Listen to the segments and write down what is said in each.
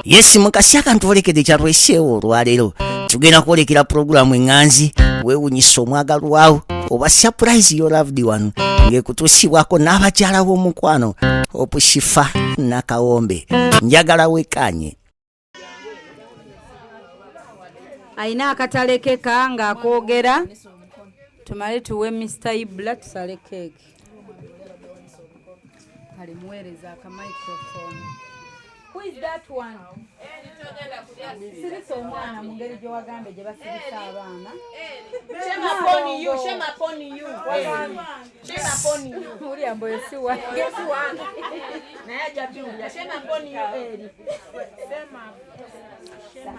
Yes mukasi akantwolekede kyatweseewo olwaleero tugenda kwolekera pulogulaamu eŋŋanzi weewunyisa omwagalwawo oba surprise your loved one ng'ekutuusibwako n'abakyala b'omukwano Opushifa Nakawombe. Njagala wekanye ayina akatale ke kanga akoogera tumale tuwe Mr. Ibla tusale keeki alimuweereza aka microphone. Who is that one? Sirisa omwana mu ngeri gye wagambe gye basirisa abaana. Shame upon you, shame upon you. Shame upon you. Uli amboyo si wa. Guess what? Naye jabiulya, shame upon you eri.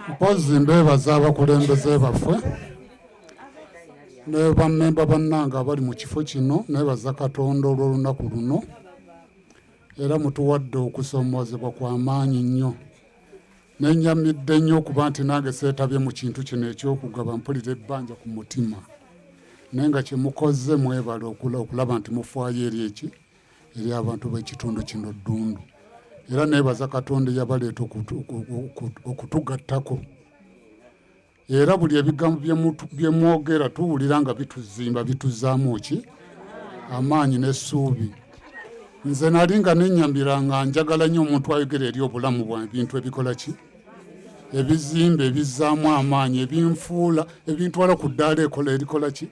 Mpozi mbeebaza abakulembeze baffe ne bammemba bannanga abali mu kifo kino neebaza Katonda olw'olunaku luno era mutuwadde okusoomozebwa kw'amaanyi nnyo. Nenyamidde nnyo okuba nti nange seetabye mu kintu kino eky'okugaba mpulira ebbanja ku mutima naye nga kye mukoze mwebale okulaba nti mufaayo eri abantu b'ekitundu kino Ddundu. Era neebaza Katonda yabaleeta okutugattako. Era buli ebigambo bye mwogera tuwulira nga bituzimba bituzaamu ki amaanyi n'essuubi. Nze nali nga nenyambira nga njagala nnyo omuntu ayogera eri obulamu bwa ebintu ebikola ki ebizimba ebizzaamu amaanyi ebinfuula ebintwala ku ddaala erikola ki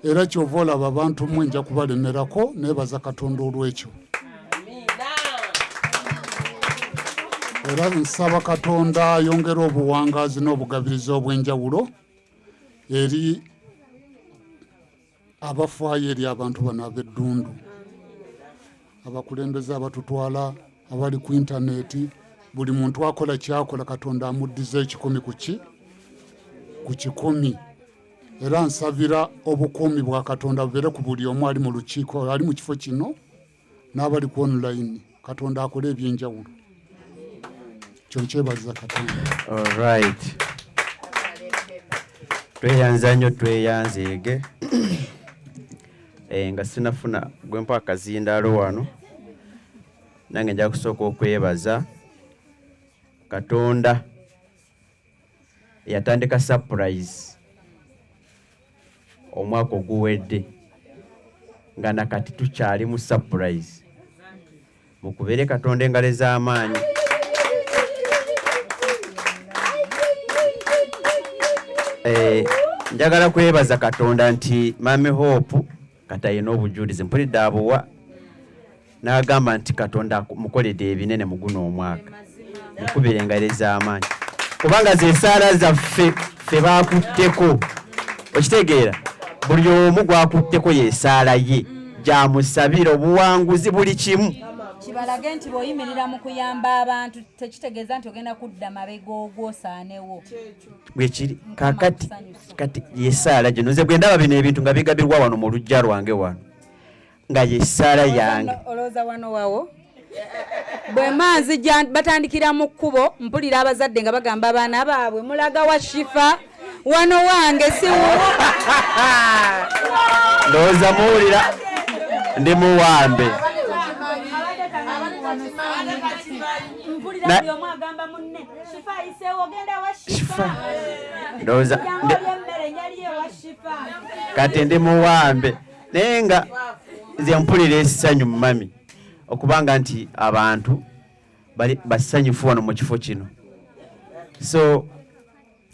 era kyova olaba abantu mmwe nja kubalemerako. Neebaza Katonda olw'ekyo. Era nsaba Katonda ayongera obuwangaazi n'obugabirizi obw'enjawulo eri abafaayo eri abantu bano ab'Eddundu, abakulembeze abatutwala abali ku intaneti. Buli muntu akola kyakola Katonda amuddiza ekikumi ku 100. Era nsabira obukuumi bwa Katonda bubeere ku buli omu ali mu lukiiko ali mu kifo kino n'abali ku online. Katonda akole ebyenjawulo. Kyonkyebaliza Katonda. All right. Tweyanza nnyo tweyanzeege. Nga sinafuna gwempa akazindaalo wano nange nja kusooka okwebaza Katonda yatandika surprise omwaka oguwedde nga nakati tukyali mu surprise. Mukubere Katonda engalo ez'amaanyi. Njagala kwebaza Katonda nti Mami Hope katayina obujulizi mpulidde abuwa n'agamba nti Katonda mukoledde ebinene mu guno omwaka. Mukubire engalo ez'amaanyi kubanga ze saala zaffe ffe baakutteko. Okitegeera buli omu gwakutteko yesaala ye gyamusabira obuwanguzi buli kimu. Kibalage nti bw'oyimirira mu kuyamba abantu tekitegeeza nti ogenda kudda mabega ogwosaanewo. Bwe kiri kaakati kati yesaala gye nze bwe ndaba bino ebintu nga bigabirwa wano mu lujja lwange wano nga yesaala yange. Olowooza wano wawo bwe manzi batandikira mu kkubo mpulira abazadde nga bagamba abaana baabwe mulaga wa Shifa wano wange siwo. Ndowooza muwulira ndi muwambe. Ndowooza kati ndi muwambe naye nga nze mpulira essanyu mami okubanga nti abantu basanyufu wano mu kifo kino. So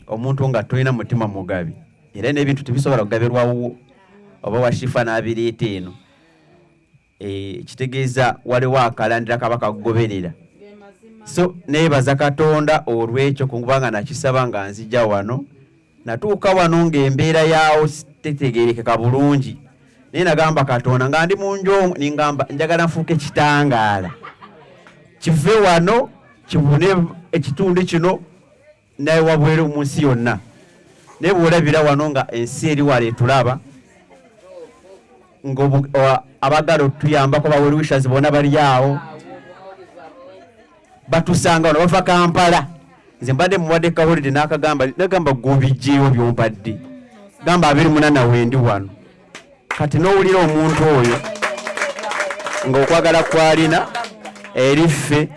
omuntu nga tulina mutima mugabi era n'ebintu tebisobola kugabirwawo oba wa Shifa n'abireeta eno. Kitegeeza waliwo akalandira kaba kagoberera. So neebaza Katonda olw'ekyo kubanga nakisaba nga nzija wano natuuka wano ng'embeera yawo tetegeerekeka bulungi naye nagamba Katonda nga ndi mu njongo ningamba njagala nfuuke kitangaala kive wano kibune ekitundu kino naye wabweru mu nsi yonna. Naye bw'olabira wano nga ensi eri wala etulaba abagala otuyambako baweruwishazi bonna bali awo batusanga wano bava Kampala. Nze mbadde muwadde kawulire nagamba gubijjeewo byompadde gamba 28 wendi wano. Kati n'owulira omuntu oyo ng'okwagala kwalina eriffe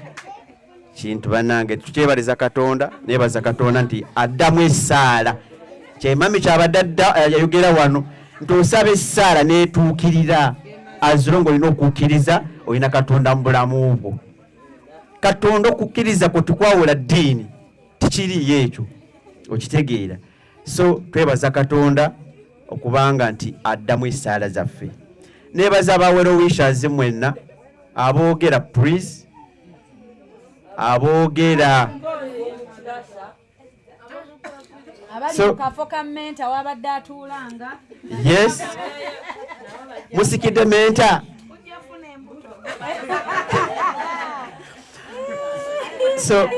kintu bannange tukyebaliza Katonda nebaza Katonda nti addamu essaala kyemami kyabadde yayogera wano nti osaba essaala neetuukirira azirongo olina okukkiriza olina Katonda mu bulamu bwo. Katonda okukkiriza kwe tukwawula ddiini tikiriyo ekyo okitegeera. So twebaza Katonda okubanga nti addamu essaala zaffe. Nebaza abawero wishers mwenna aboogera please aboogera abali mu kafo ka menta wabadde atuulanga. Yes musikidde menta so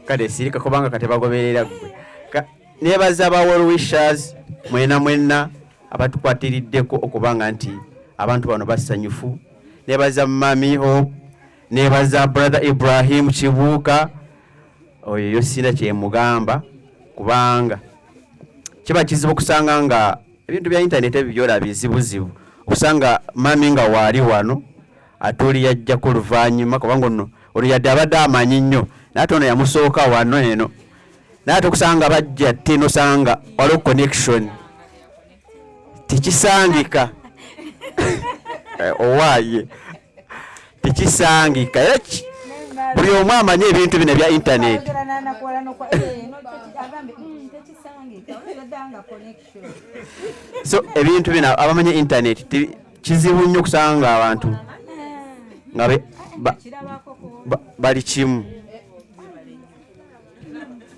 kale sirika kubanga katebagoberera gwe. Nebaza abawero wishers mwenna abatukwatiriddeko okubanga nti abantu bano basanyufu. Nebaza Mami Hope, nebaza Brother Ibrahim Kibuuka, oyo yosina kyemugamba kubanga kiba kizibu okusanga nga ebintu bya internet ebyola bizibuzibu okusanga mami nga waali wano atuli yajja ku luvannyuma kubanga ono yadde abadde amanyi nnyo naate ono yamusooka wano eno naate okusanga bajja tte nosanga waliwo connection tikisangika owaaye tikisangika era buli omu amanyi ebintu bino ebya internet. So ebintu bino abamanyi internet kizibu nnyo okusanga abantu nga bali kimu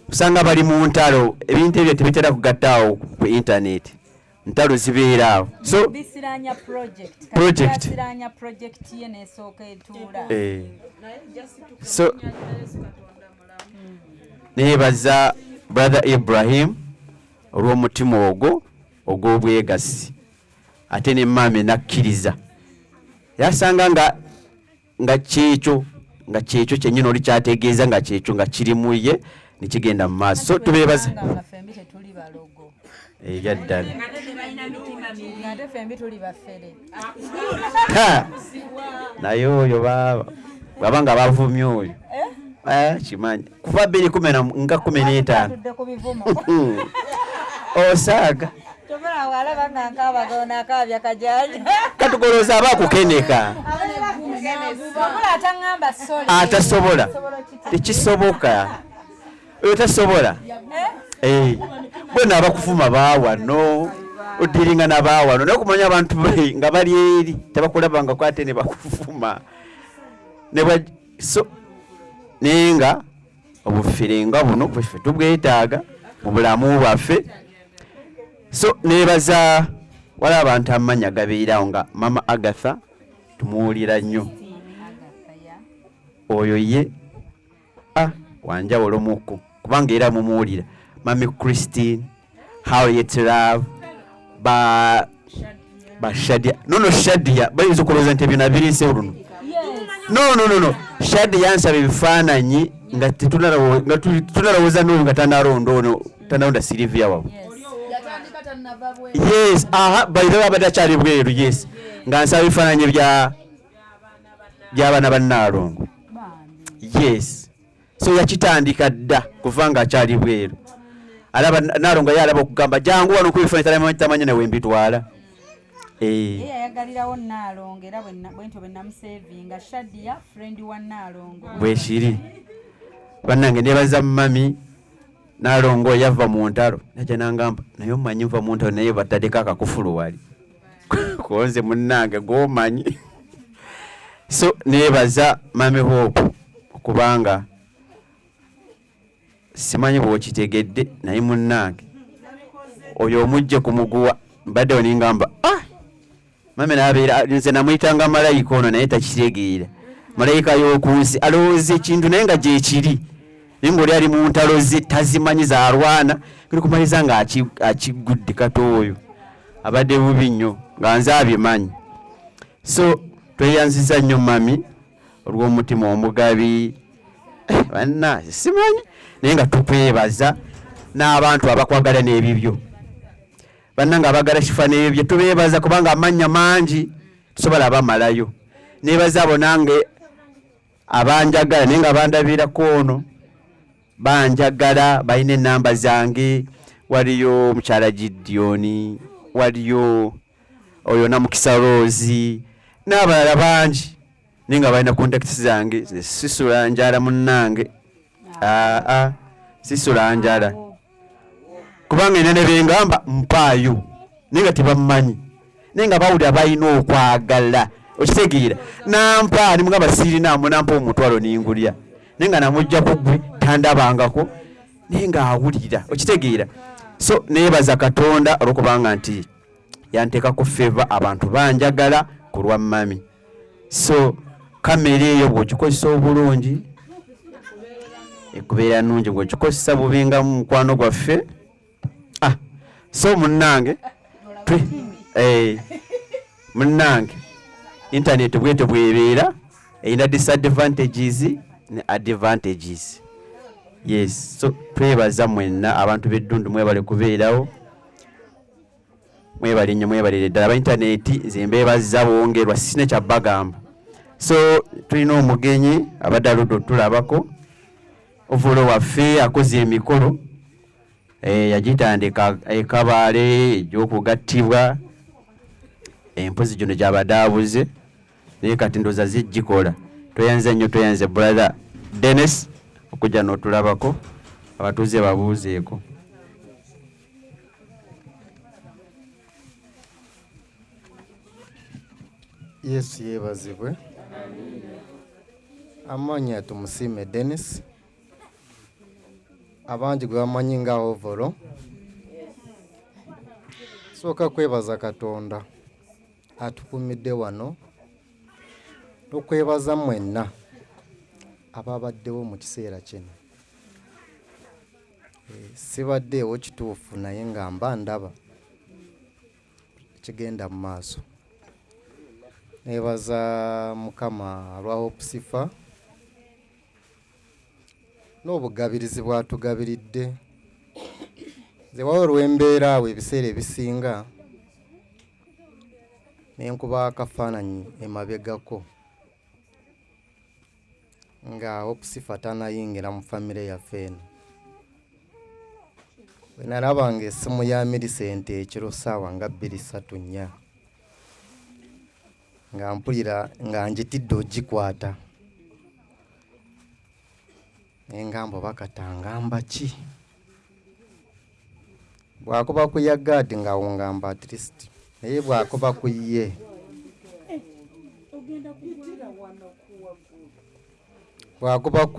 usanga bali mu ntalo ebintu ebyo tebitera kugattaawo ku internet ntalo zibeeraawo. So bisiranya project ye nesooka etuula. So nebaza Brother Ibrahim olw'omutima ogwo ogw'obwegassi ate ne mami nakkiriza yasanga nga kyekyo kyennyini oli kyategeeza nga kyekyo nga kiri mu ye nekigenda mu maaso. So tubeebaza ebyaddala naye oyo baba nga bavumye oyo kimanyi kuva 2015 osaaga katugoloza aba akukeneka atasobola tekisoboka oyo tasobola bwena abakufuma baawano odiringa nabaawano naye okumanya abantu nga bali eri tebakulabanga kwate ne bakufuma so naye nga obufirenga buno bweffe tubwetaaga mu bulamu bwaffe. So nebaza wala abantu amanya gabeerawo nga Mama Agatha tumuwulira nnyo oyo ye wanjawulo muku kubanga era mumuwulira. Mami Christine, Harriet Love, ba Shadia. No, Shadia. Bayinza okulowooza nti ebyo nabiriise oluno. No. Shadia yansaba ebifaananyi nga tunalowooza n'oyo nga tanalonda Sylvia wabo. Yes, bayira abadde akyali bweru, yes. Nga nsaba ebifaananyi by'abaana ba Naalongo. Yes. So yakitandika dda kuva nga akyali bweru. Alaba Naalongo yalaba okugamba jangu wano kubifaananyi tamanyi nawe mbitwala. yayagalirawo Naalongo era bwentyo bwe namusevinga Shadia friend wa Naalongo bwe kiri. Bannange nebaza mami Naalongo yava mu ntalo najja nangamba naye omanyi nva mu ntalo naye bataddeko akakufulu wali konze munnange gwomanyi. So nebaza Mami Hope okubanga simanyi bw'okitegedde naye munnange oyo omujje ku muguwa mbadde oningamba mami nabeera nze namuyitanga malayika ono naye takitegeera malayika y'okunsi alowooza ekintu naye nga gyekiri naye ng'oli ali mu ntalo ze tazimanyi zaalwana kiri kumaliza nga akigudde kato oyo abadde bubi nnyo nga nze abimanyi. So tweyanziza nnyo mami olw'omutima omugabi banna simanyi naye nga tukwebaza n'abantu abakwagala n'ebibyo bannanga abagala kifa n'ebyo tubeebaza kubanga amannya mangi tusobola abamalayo. Nebaza abo nange abanjagala naye nga bandabirako ono banjagala balina enamba zange. Waliyo mukyala Gideoni, waliyo oyo Namukisa Rose n'abalala bangi naye nga balina contacts zange. Sisula njala munnange, sisula njala kubanga ina ne bengamba mpaayo naye nga tebammanyi naye nga bawulira balina okwagala. Okitegeera nampa nimugamba sirinaamu nampa omutwalo ningulya naye nga namujja ku ggwe tandabangako naye nga awulira. Okitegeera. So neebaza Katonda olwokubanga nti yanteekako favor, abantu banjagala ku lwa mami. So kamera eyo bw'ogikozesa obulungi ekubeera nnungi, bw'ogikozesa bubi nga mukwano gwaffe. So munnange munnange internet bwetyo bwebeera erina disadvantages ne advantages. Yes, so twebaza mwenna abantu b'eddundu mwebale kubeerawo, mwebale nnyo, mwebalire ddala. Aba internet nze mbeebaza bwongerwa sine kyabagamba. So tulina omugenyi abadde aludde tulabako, ovulo waffe akoze emikolo yagitandika ekabaale egy'okugattibwa empozi gino gy'abadde abuze naye kati ndoza zigikola. Toyanze nnyo, toyanze brother Dennis okujja n'otulabako abatuuze babuuzeeko. Yesu yeebazibwe. Amannya tumusiime Dennis, abangi gwe bamanyi nga Ovolo. Sooka kwebaza Katonda atukumidde wano, okwebaza mwenna ababaddewo mu kiseera kino. Sibaddeewo kituufu naye nga mba ndaba kigenda mu maaso. Neebaza Mukama lwa Hopusifa n'obugabirizi bw'atugabiridde. Nze wawe olw'embeera awo ebiseera ebisinga ne nkuba akafaananyi emabegako nga Hopusifa tanayingira mu famire yaffe eno. Bwe nalabanga essimu ya Millicent ekiro ssaawa nga 2:34 nga mpulira nga njitidde ogikwata naye ngamba oba katangamba ki, bw'akuba ku ya gaadi ng'awo ngamba at least, naye bw'akuba ku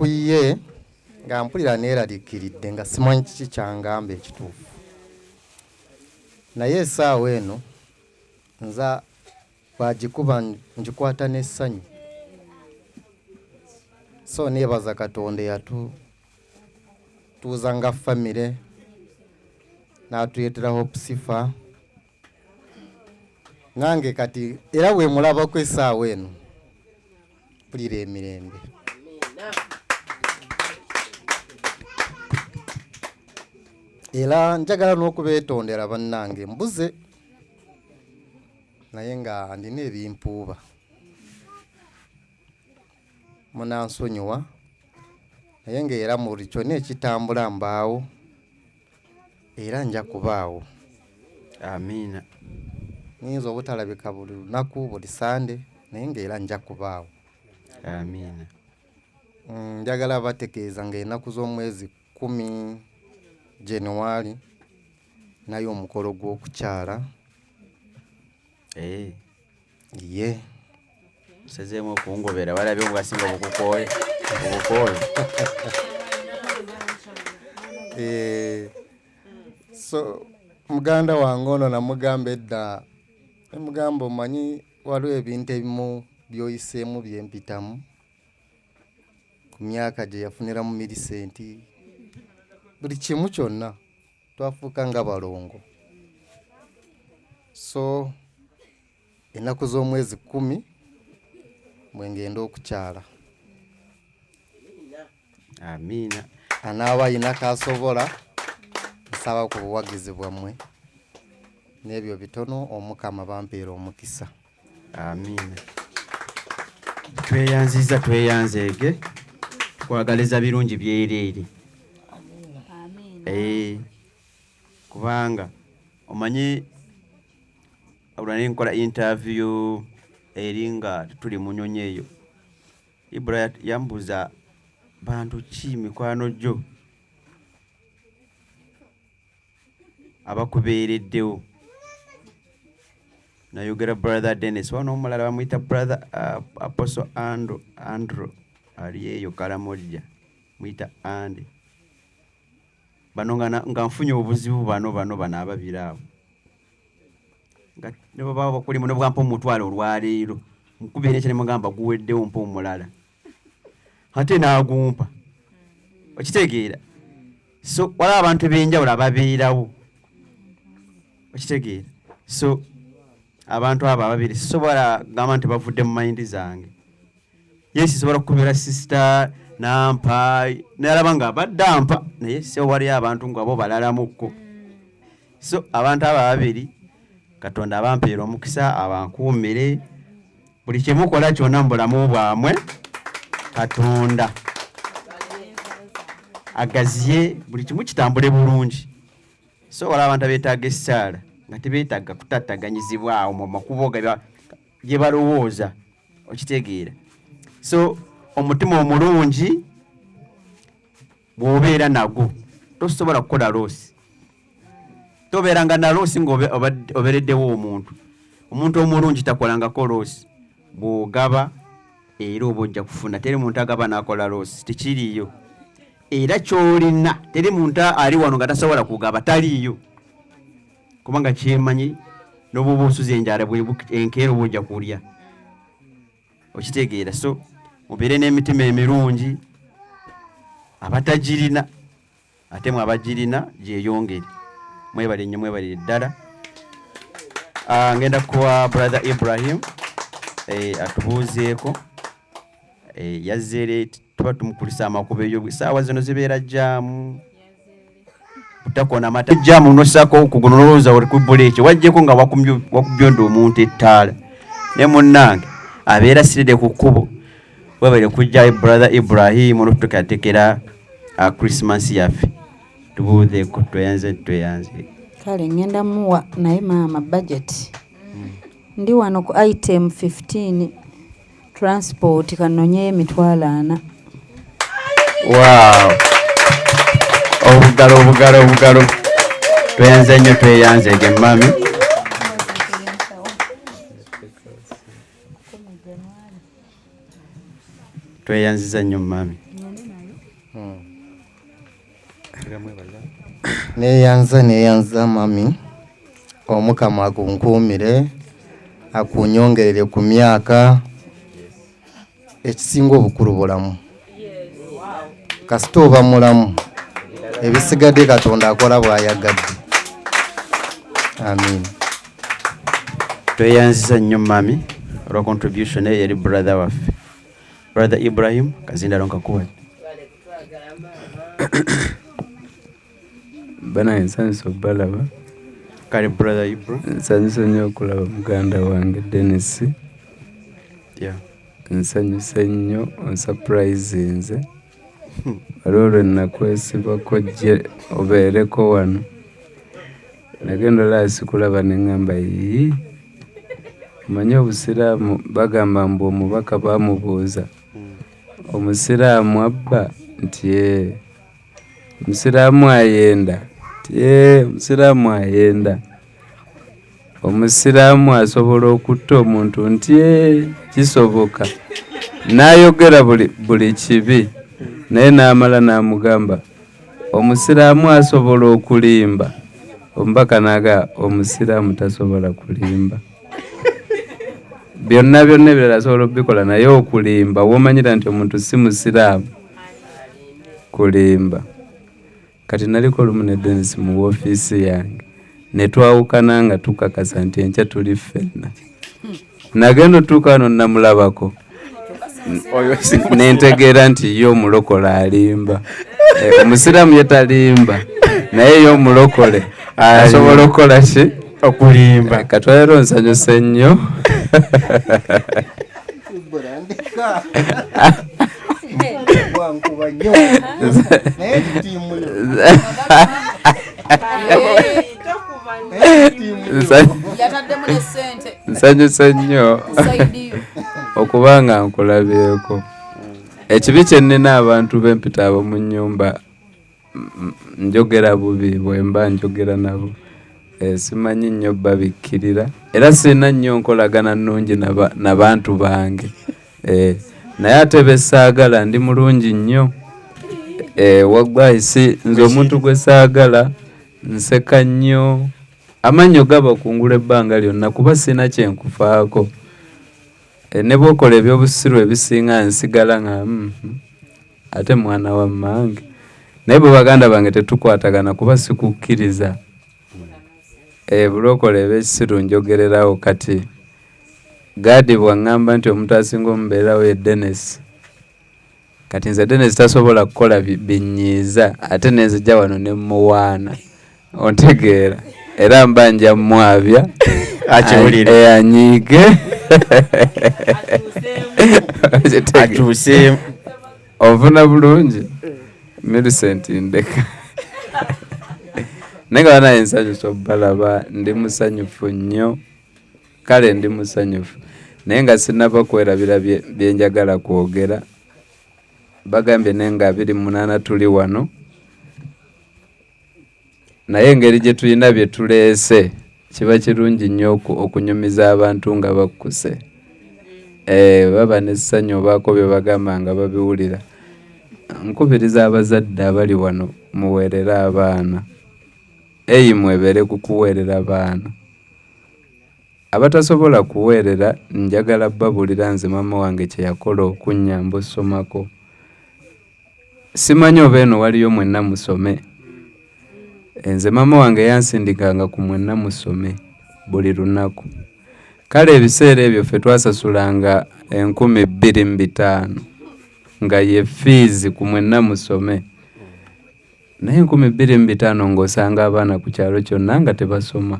ye nga mpulira neeraliikiridde nga simanyi kiki kyangamba ekituufu. Naye essaawa eno nza bw'agikuba ngikwata n'essanyu. So neebaza Katonda yatutuuza nga famire n'atuleetera Hopusifa. Nange kati era bwe mulabako essaawa eno mpulira emirembe. Era njagala n'okubeetondera bannange, mbuze naye nga ndina ebimpuuba. Munansonyiwa naye ng'era mu buli kyonna ekitambula mbaawo era nja kubaawo. Amiina. Niyinza obutalabika buli lunaku, buli Sande, naye ng'era nja kubaawo. Amiina. Njagala bategeeza ng'ennaku z'omwezi 10 January nayo omukolo gw'okukyala. Ye Musazeemu okungobera, balabye obugasinga obukukooye. So muganda wange ono namugamba edda, namugamba omanyi waliwo ebintu ebimu by'oyiseemu byempitamu ku myaka gye yafunira mu Millicent. Buli kimu kyonna twafuuka nga balongo. So ennaku z'omwezi 10 mwe ngenda okukyala. Amiina. Anaaba alina kasobola nsaba ku buwagizi bwammwe n'ebyo bitono Omukama bampeera omukisa. Amiina. tweyanzeege twagaliza birungi byereere kubanga omanyi olwani nkola interview eri nga tuli mu nyonyi eyo Ibra yambuza bantu ki mikwano gyo abakubeereddewo nayogera brother Dennis wano omulala bamuyita brother Apostle Andrew ali eyo Kalamojja muyita Andy bano nga nfunye obuzibu bano ababiri abo nga ne baba bakuli muno bwampa omutwalo olwaleero mukubeera ekyo ne mugamba guweddewo mpa omulala ate n'agumpa okitegeera so wala abantu b'enjawulo ababeerawo okitegeera so abantu abo ababiri sisobola gamba nti bavudde mu mayindi zange yesi sisobola kubeera sister nampa nalaba nga abadde ampa naye so waliyo abantu nga bo balalamukko so abantu abo ababiri Katonda abampeera omukisa abankuumire buli kyemukola kyonna mu bulamu bwamwe Katonda agaziye buli kimu kitambule bulungi so wala abantu abeetaaga essaala nga tebeetaaga kutattaganyizibwawo mu makubo gye balowooza okitegeera so omutima omulungi bw'obeera nagwo tosobola kukola loosi tobeeranga na loosi ng'obeereddewo omuntu omulungi takolangako loosi bw'ogaba era oba ojja kufuna teri muntu agaba n'akola loosi tekiriiyo era ky'olina teri muntu ali wano nga tasobola kugaba taliiyo kubanga kyemanyi n'obuba osuza enjala enkeera oba ojja kulya okitegeera so mubeere n'emitima emirungi abatagirina ate mwe abagirina gyeyongere mwebale nnyo mwebalire ddala ngenda kuwa brother Ibrahim atubuuzeeko yazzeere tuba tumukulisa amakubo eyo saawa zino zibeera jaamu butakona mata jaamu nosako kuguno nolowooza oli kubbula ekyo wajjeko nga wakubyonda omuntu ettaala ne munnange abeera siride ku kkubo webale kujja brother Ibrahim olutukatekera Christmas yaffe tubuuzeeko tweyanze kale ngenda muwa naye maama budget ndi wano ku item 15 transport kanonye emitwalo 4 wow obugalo tweyanze nnyo tweyanzege mami tweyanziza nnyo mami neyanza mami Omukama akunkuumire akunyongerere ku myaka ekisinga obukulu bulamu kasita oba mulamu ebisigadde Katonda akola bw'ayagadde amin tweyanziza nnyo mami olwa contribution eyo eri brother waffe brother Ibrahim kazindalo nkakuwa bana ensanyusa okubalaba kale brother Ibra nsanyusa nnyo okulaba muganda wange Dennis nsanyusa nnyo onsurprise nze waliwo lwe nakwesibako gye obeereko wano nagenda olaasi kulaba ne ŋŋamba yii omanyi obusiraamu bagamba mbu omubaka baamubuuza omusiraamu abba nti omusiraamu ayenda omusiraamu ayenda omusiraamu asobola okutta omuntu nti kisoboka n'ayogera buli kibi naye n'amala n'amugamba omusiraamu asobola okulimba omubaka naga omusiraamu tasobola kulimba byonna ebirala asobola okubikola naye okulimba womanyira nti omuntu si musiraamu kulimba kati naliko olumu ne Dennis mu woofiisi yange ne twawukana nga tukakasa nti enkya tuli ffenna nagenda otuuka wano namulabako nentegeera nti ye omulokole alimba omusiraamu ye talimba naye ye omulokole asobola okukola ki okulimba katwalero nsanyuse nnyo kyokka wankuba nnyo naye tutiimuyo yataddemu ne ssente nsanyuse nnyo saidiyo okuba nga nkulabyeko. Ekibi kye nnina abantu b'empita abo mu nnyumba njogera bubi bwe mba njogera nabo. Simanyi nnyo babikkirira era sirina nnyo nkolagana nnungi n'abantu bange. Naye ate be saagala ndi mulungi nnyo. Waggwayi nze omuntu gwe saagala nseka nnyo. Amannyo gaba kungula ebbanga lyonna kuba sirina kye nkufaako. Ne bw'okola ebyobusiru ebisinga nsigala nga ate mwana wa mmange. Naye bwe baganda bange tetukwatagana kuba sikukkiriza. Bulookola eb'ekisiru njogererawo kati. Gaadi bw'aŋŋamba nti omuntu asinga omubeerawo ye Dennis. Kati nze Dennis tasobola kukola binyiiza ate nenzija wano ne muwaana. Ontegeera. Era mba nja mwabya. Akiwulire. Anyiige. Atuuseemu. Onfuna bulungi. Millicent ndeka. Naye nga banaye nsanyusa obbalaba ndi musanyufu nnyo. Kale ndi musanyufu. Naye nga sinaba kwerabira bye njagala kwogera. Bagambye nenga 28 tuli wano. Naye engeri gye tulina bye tuleese kiba kirungi nnyo okunyumiza abantu nga bakkuse. Baba n'essanyu obaako bye bagamba nga babiwulira. Nkubiriza abazadde abali wano muweerere abaana. Mwebere ku kuweerera abaana. Abatasobola kuweerera njagala babulira nze mama wange kye yakola okunnyamba osomako. Simanyi oba eno waliyo mwenna musome. Nze mama wange yansindikanga ku mwenna musome buli lunaku. Kale ebiseera ebyo ffe twasasulanga 2,250 nga ye fees ku mwenna musome. Naye 2,250 ng'osanga abaana ku kyalo kyonna nga tebasoma.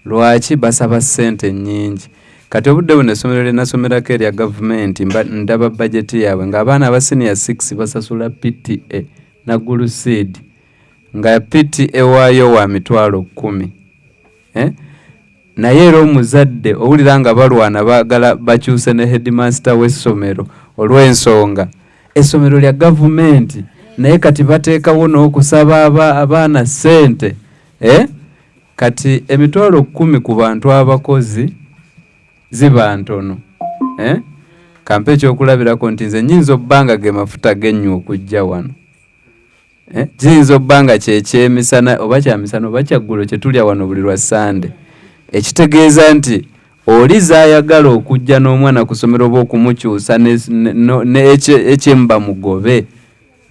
Lwaki? Basaba ssente nnyingi. Kati obudde buno essomero lye nasomerako erya gavumenti ndaba bajeti yaabwe ng'abaana aba senior 6 basasula PTA na guluseedi nga PTA waayo wa $10,000. Naye era omuzadde owulira nga balwana baagala bakyuse ne headmaster w'essomero olw'ensonga essomero lya gavumenti naye kati bateekawo n'okusaba abaana ssente. Kati $10,000 ku bantu abakozi ziba ntono. Kampe ekyokulabirako nti nze nnyinza obbanga ge mafuta gennywa okujja wano. Kiyinza obbanga kyekyemisana oba kyamisana oba kyaggulo kye tulya wano buli lwa Sande. Ekitegeeza nti oli zaayagala okujja n'omwana ku ssomero oba okumukyusa n'ekyemba mugobe.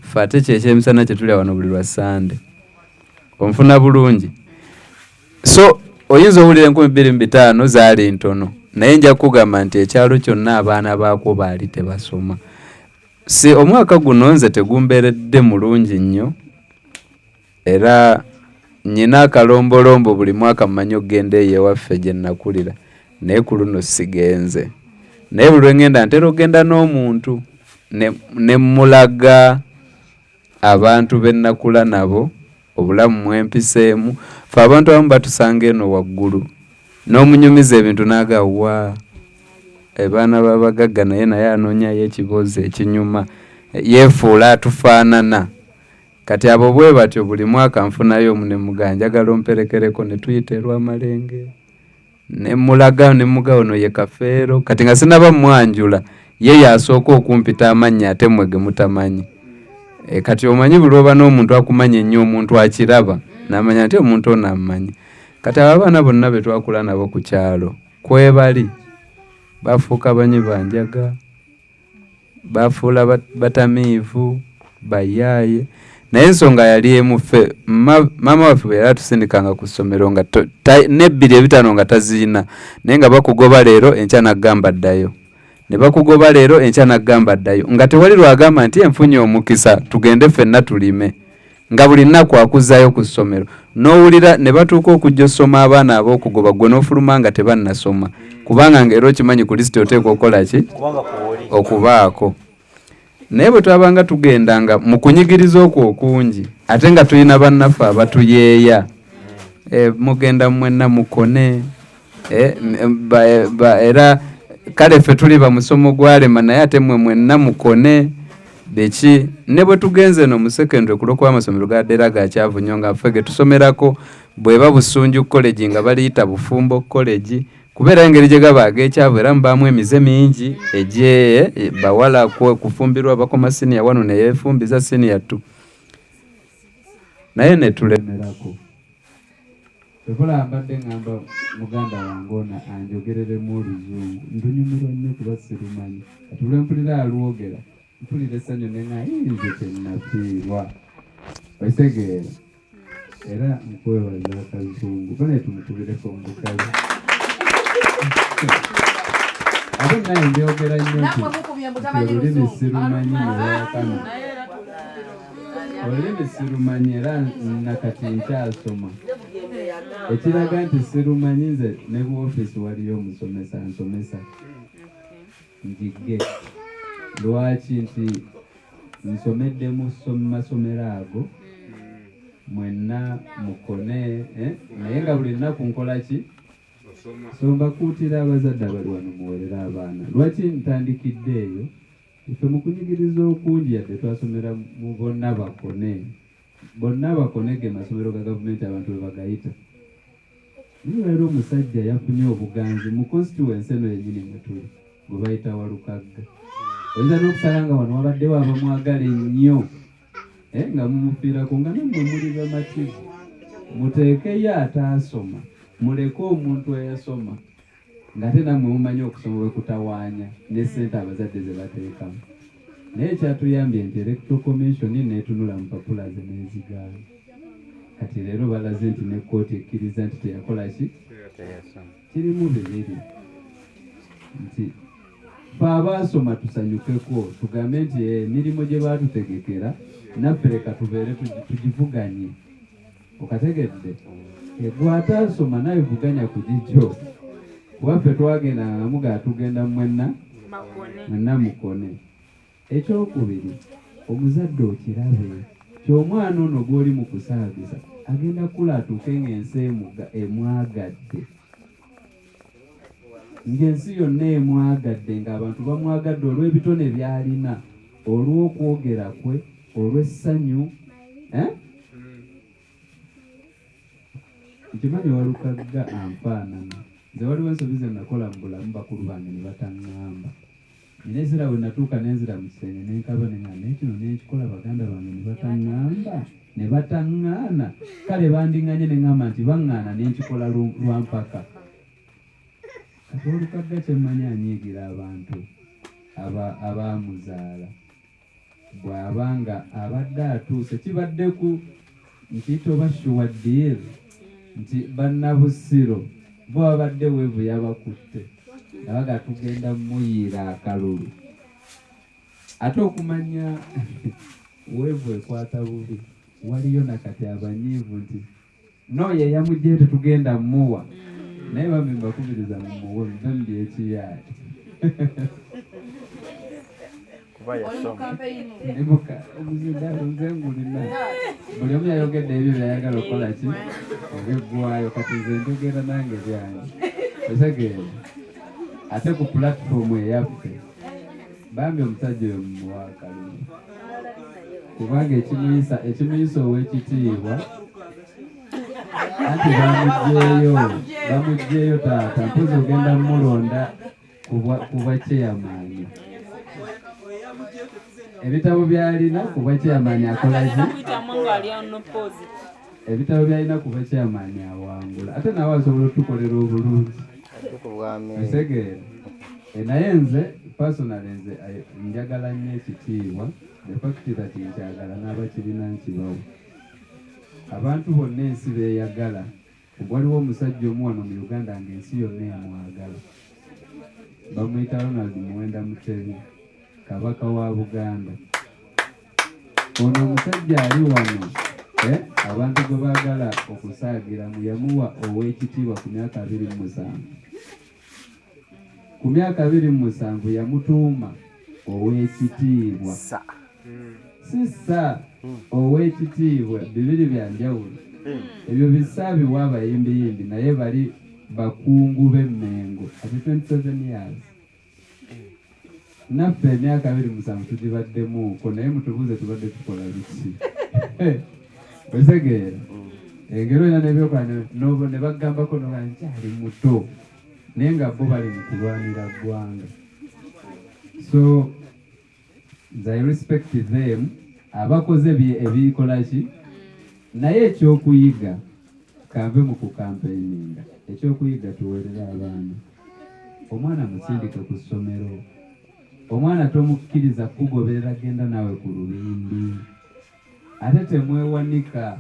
Ffe ate kyekyemisana kye tulya wano buli lwa Sande. Onfuna bulungi. So oyinza owulira 2,250 zaali ntono. Naye nja kugamba nti ekyalo kyonna abaana baako baali tebasoma. Si omwaka guno nze tegumbeeredde mulungi nnyo. Era nyina akalombolombo buli mwaka mmanyi okgenda eyo ewaffe gye nakulira. Naye ku luno sigenze. Naye buli lwengenda ntera okgenda n'omuntu ne mulaga abantu be nnakula nabo obulamu mwempiseemu. Ffe abantu abamu batusanga eno waggulu n'omunyumiza ebintu n'agawa abaana b'abagagga naye anoonyayo ekiboozi ekinyuma yeefuula atufaanana. Kati abo bwe batyo buli mwaka nfunayo ne mugamba njagala omperekereko ne tuyita Lwamalenge ne mulaga ne mugawo no ye Kafeero. Kati nga sinaba mwanjula ye yasooka okumpita amannya ate mwe ge mutamanyi. Kati omanyi buli oba n'omuntu akumanya ennyo omuntu akiraba n'amanya nti omuntu ono amanyi. Kati abaana bonna be twakula nabo ku kyalo kwebali bafuuka banyi banjaga bafuula batamiivu bayaaye. Naye ensonga yali emu ffe maama waffe bwe yali atusindikanga ku ssomero nga ne 2,500 nga taziina naye nga bakugoba leero enkya n'aggamba ddayo. Ne bakugoba leero enkya n'aggamba ddayo nga tewali lwagamba nti enfunye omukisa tugende ffenna tulime. nga buli nnaku akuzaayo ku ssomero n'owulira ne batuuka okujja osoma abaana ab'okugoba gwe n'ofuluma nga tebannasoma kubanga ng'era okimanyi ku lisiti oteekwa okukola ki okubaako. Naye bwe twabanga tugendanga mu kunyigiriza okwo okungi ate nga tulina bannaffe abatuyeeya mugenda mwenna mukone era kale ffe tuli bamusomo gwalema naye ate mwe mwenna mukone beki. Ne bwe tugenze no mu secondary kulokuba amasomero gaddera gakyavu nnyo nga ffe ge tusomerako bweba Busunju college nga baliyita Bufumbo college kubeera engeri gye gaba ag'ekyavu era mubaamu emize mingi egyeye bawala kufumbirwa bakoma senior 1 ne yeefumbiza senior 2 naye ne tulemerako. Ebola mbadde ngamba muganda wange ono anjogereremu oluzungu ndunyumirwa nnyo kuba sirumanyi kati lwempulira alwogera mpulira essanyu nenga nze tennafiirwa otegeera era nkwebaza akazungu bane tumukubireko omukazi ate naye ndyogera nnyo nti olulimi sirumanyi newakano olulimi sirumanyi era nakati nkyasoma ekiraga nti sirumanyi nze ne ku ofiisi waliyo omusomesa nsomesa njigge lwaki nti nsomedde mu masomero ago mwenna mukone naye nga buli nnaku nkola ki so mbakuutira abazadde abali wano muwerera abaana lwaki ntandikidde eyo ife mu kunyigiriza okungi yadde twasomera mu bonna bakone ge masomero ga gavumenti abantu bwe bagayita naye leero omusajja yafunye obuganzi mu constituency eno yennyini mwe tuli gwe bayita Walukagga oyinza n'okusala nga wano wabaddewo abamwagala ennyo nga mumufiirako nga nammwe muli bamativu muteekeyo ataasoma muleke omuntu eyasoma ng'ate nammwe mumanyi okusoma bwe kutawaanya ne ssente abazadde ze bateekamu. Naye kyatuyambye nti electoral commission neetunula mu papula ze n'ezigaana kati leero balaze nti ne kkooti ekkiriza nti teyakola ki kirimu bibiri nti fe abaasoma tusanyukeko tugambe nti emirimu gye baatutegekera naffe leka tubeere tugivuganye okategedde gw'ataasoma naye vuganya ku gijjo kuba ffe twagendanga namuga tugenda mwenna mukone. Ekyokubiri omuzadde okirabe ky'omwana ono gw'oli mu kusaagisa agenda kula atuuke ng'ensi emwagadde ng'ensi yonna emwagadde ng'abantu bamwagadde olw'ebitone by'alina olw'okwogera kwe olw'essanyu nkimanyi Walukagga anfaanana nze waliwo ensobi ze nakola mu bulamu bakulu bange ne bataŋŋamba nina ezira bwe natuuka nenzira mu kisenge nenkaba nenga naye kino nenkikola baganda bange ne bataŋŋaana kale bandiŋŋanye neŋŋamba nti baŋŋaana nenkikola lwampaka kati Walukagga kyemmanyi anyiigira abantu abaamuzaala bw'abanga abadde atuuse kibadde ku nkiyita oba shuwaddiir nti bannabusiro bo babadde weevu yabakutte abaga tugenda muyiira akalulu ate okumanya weevu ekwata bubi waliyo nakati abanyiivu nti nooyo eyamugye tetugenda muwa naye bambi mbakubiriza mumuwe muve mu byekiyaayi omuzindalo nze ngulina buli omu yayogedde ebyo byayagala okukola ki ebiggwayo kati nze njogera nange byange otegeera ate ku pulatifomu eyaffe bambi omusajja oyo mumuwa akalulu kubanga ekimuyisa ow'ekitiibwa anti bamugjeyo taata mpozi ogenda mulonda kuba kyeyamaanyi ebitabo byalina kuba kyeyamaanyi akolaki ebitabo byalina kuba kyeyamaanyi awangula ate nawe asobola otukolera obulungi esegeera naye nze personally nze njagala nnyo ekitiibwa efakitira kinkyagala n'abakirina nkibawo abantu bonna ensi beeyagala waliwo omusajja omu wano mu Uganda ng'ensi yonna emwagala bamuyita Ronald Muwenda Mutebi kabaka wa Buganda ono omusajja ali wano abantu gwe baagala okusaagiramu yamuwa ow'ekitiibwa ku myaka 27. Ku myaka 27 yamutuuma ow'ekitiibwa. Sissa ow'ekitiibwa bibiri bya njawulo. Ebyo bisa biwa abayimbi naye bali bakungu b'Emmengo ati 27 years. Naffe emyaka 27 tugibaddemu naye mutubuuze tubadde tukola biki. Otegeera engero ena n'ebyokola ne bagambako noba nkyali muto naye nga bo bali mu kulwanira ggwanga. So I respect them abakoze ebikola ki naye ekyokuyiga kanve mu kukampeininga ekyokuyiga tuweerera abaana. Omwana musindike ku ssomero, omwana tomukkiriza kugoberera genda naawe ku lubimbi ate temwewanika.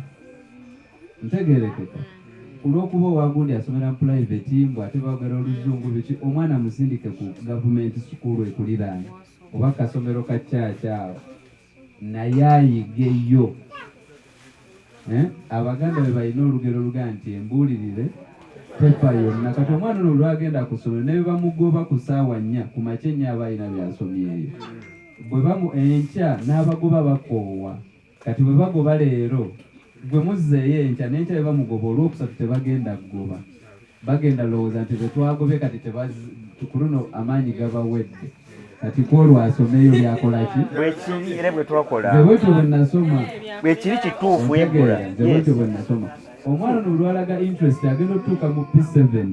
Ntegeerekeka olw'okuba owagundi asomera mu private mbw ate baagala oluzungu biki, omwana musindike ku gavumenti sukulu ekuliraana oba kasomero ka kyakyawo naye ayigeyo. Abaganda be balina olugero luga nti embuulirire tefa yonna. Kati omwana ono olwagenda ku ssomero ne bamugoba ku ssaawa 4 ku makya ennyo aba alina byasomyeyo, bwe bamu enkya n'abagoba bakoowa. Kati bwe bagoba leero gwe muzzeeyo enkya n'enkya bwe bamugoba olwokusatu tebagenda kugoba, bagenda lowooza nti betwagobye kati ku luno amaanyi gabawedde. Kati kwolwo asomeyo byakola ki bwekiri era bwe twakola bwetyo bwe nasoma bwekiri kituufu ebbula. bwetyo bwe nasoma. Omwana ono olwalaga interest agenda otuuka mu P7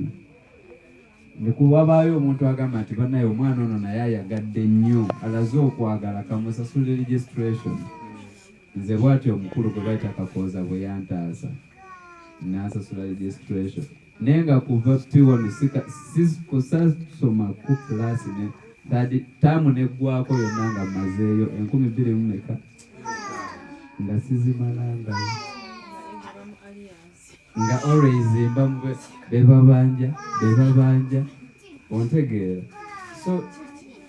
nekuwabaayo omuntu agamba nti bannaye omwana ono naye ayagadde nnyo alaze okwagala kamusasule registration. Nze bw'atyo omukulu gwe bayita Kakooza bwe yantaasa n'asasula registration naye nga kuva P1 kusasoma ku class ne taamu neggwako yonna nga mmazeeyo 2000 nga sizimalangayo nga always mba bebabanja ontegeera. So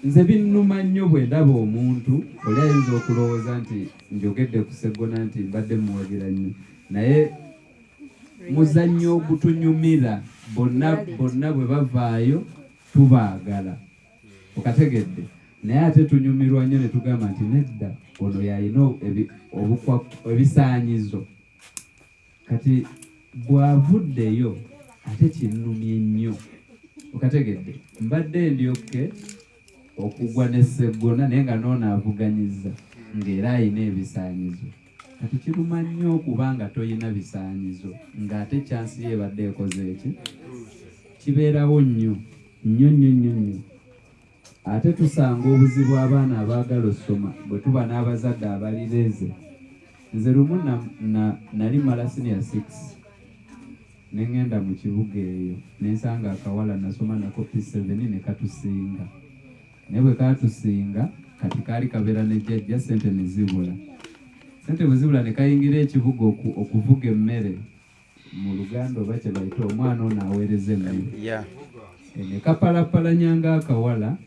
nze binnuma nnyo bwe ndaba omuntu oli ayinza okulowooza nti njogedde ku Sseggona nti mbadde muwagira nnyo naye muzannyo ogutunyumira bonna bwe bavaayo tubaagala okategedde naye ate tunyumirwa nnyo ne tugamba nti nedda ono yalina ebisaanyizo. Kati bw'avuddeyo ate kinnumye nnyo okategedde. Mbadde ndyoke okugwa ne Sseggona naye nga noono avuganyiza ng'era alina ebisaanyizo. Kati kiruma nnyo okubanga toyina bisaanyizo ng'ate chansi yebadde ekoze eki kibeerawo nnyo. Ate tusanga obuzibu abaana abaagala okusoma bwe tuba n'abazadde abalireeze. Nze lumu nali mala senior 6 ne ngenda mu kibuga eyo ne nsanga akawala nasoma nako P7 ne katusinga. Naye bwe katusinga kati kaali kabeera ne jjajja ssente ne zibula. Ssente bwe zibula ne kayingira ekibuga okuvuga emmere mu Luganda oba kye bayita omwana ono aweereza emmere. Ne kapalapalanyanga akawala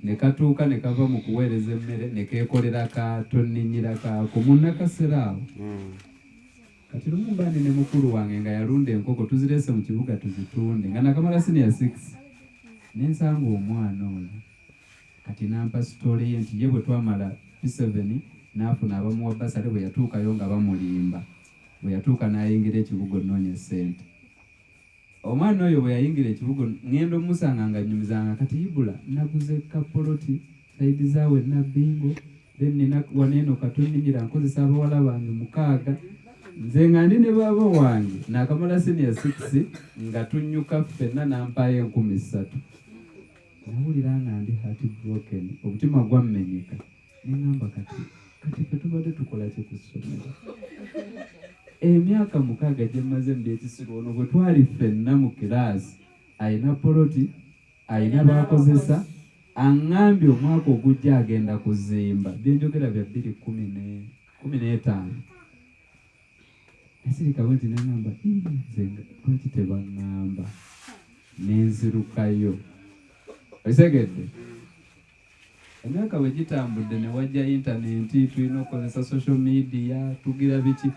ne katuuka ne kava mu kuweereza emmere ne keekolera katonninyira kaako munnakasera awo. Kati lumu mbandi ne mukulu wange nga yalunda enkoko tuzireese mu kibuga tuzitunde nga nakamala senior 6 ne nsanga omwana ono. Kati nampa sitole ye nti ye bwe twamala P7 n'afuna abamuwa basale bwe yatuukayo nga bamulimba. Bwe yatuuka n'ayingira ekibuga onnoonya ssente. Omwana oyo bwe yayingira ekibuga ngendo musanga nga nnyumizanga kati ibula naguze kapoloti saidi zaawe nabbingo then nina waneeno katonninyira nkozesa abawala bange 6 nze nga ndi ne baaba wange nakamala senior 6 nga tunnyuka ffenna nampaayo 13,000. Nawulira nga ndi heart broken omutima gwammenyeka neŋŋamba kati fe tubadde tukola ki ku ssomero. Emyaka 6 gye mmaze mu byekisibo ono bwe twali ffenna mu kiraasi alina poloti alina baakozesa aŋŋambye omwaka ogujja agenda kuzimba byenjogera bya 2015 nasirikawo nti naŋŋamba nze lwaki tebaŋŋamba nenzirukayo osegedde. Emyaka bwe gitambudde ne wajja intaneti tulina okukozesa social media tugira biki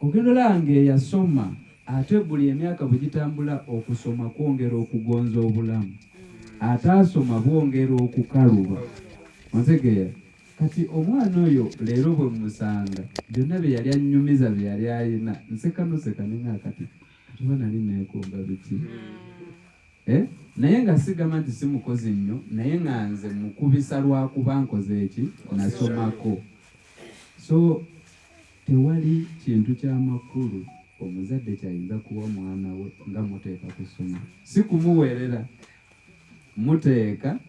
ogendo lange yasoma ate buli emyaka bwe gitambula okusoma kwongera okugonza obulamu, ataasoma bwongera okukaluba. Ontegeera kati omwana oyo leero bwe musanga byonna bye yali annyumiza bye yali alina nseka ninga kati tuba nali neekomba biki naye nga sigamba nti si mukozi nnyo, naye nga nze mukubisa lwakuba nkoze eki nasomako. So tewali kintu ky'amakulu omuzadde kyayinza kuwa mwana we nga muteeka kusoma, si kumuweerera, muteeka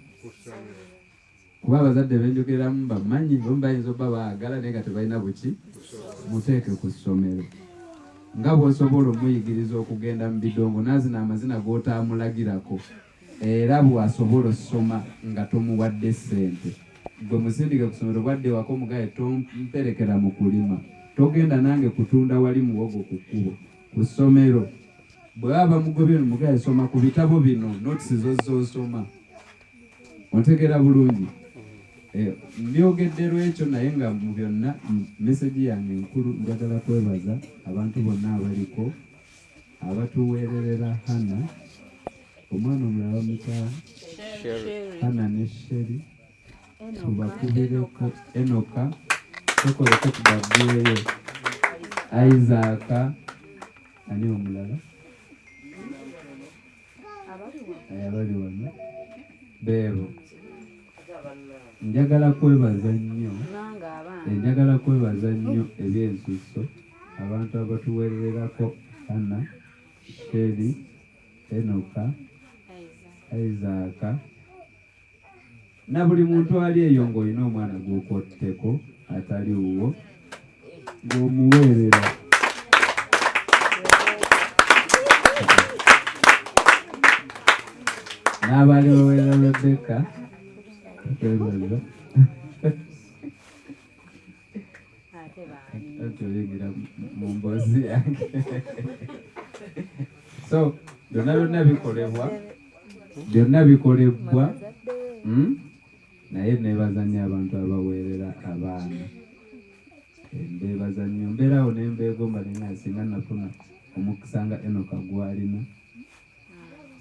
kuba abazadde benjogereramu bamanyi bomu bayinza obba baagala naye nga tebalina buki, muteeke ku ssomero nga bw'osobola omuyigiriza okugenda mu bidongo nazina amazina g'otaamulagirako, era bw'asobola osoma nga tomuwadde ssente. Gwe musindike ku ssomero bwadde wako omugaye tomperekera mu kulima, togenda nange kutunda wali muwogo ku kkubo, ku ssomero. Bwe baba mugobye omugaye soma ku bitabo bino, notisi zozosoma. Ontegeera bulungi. Mbyogedde lwekyo naye nga mu byonna meseji yange enkulu njagala kwebaza abantu bonna abaliko abatuweererera Hana, omwana omulala bamuta Hana ne Sheri, tubakubireko Enoka, tukoleko tubagweyo Isaac, ani omulala abali wano beebo. Njagala kwebaza nnyo ebyensuso abantu abatuweererako Hana, Sheri, Enoka, Isaac na buli muntu ali eyo ng'olina omwana gw'okotteko atali wuwo ng'omuweerera. N'abaali baweerera Rebecca twebaza atoyigira mu mboozi yange. So byonna bikolebwa naye neebaza nnyo abantu abaweerera abaana. Mbeebaza nnyo, mbeerawo ne mbeegomba naye singa nafuna omukisa nga Enoka gw'alina,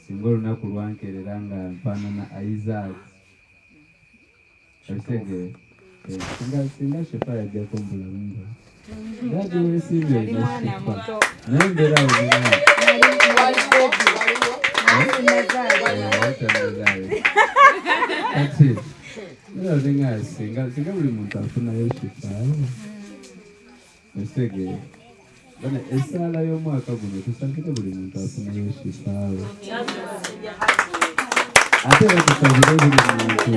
singa olunaku lwankerera nga nfaanana Isaac ekitegeere singa Shefa yajjako mbulamu dadi weesimbye olina Shefa naye mbeerawo kati nga singa buli muntu afunayo Shefa ekitegeere bana essaala y'omwaka guno tusabire buli muntu afunayo Shefa ate tusabire buli muntu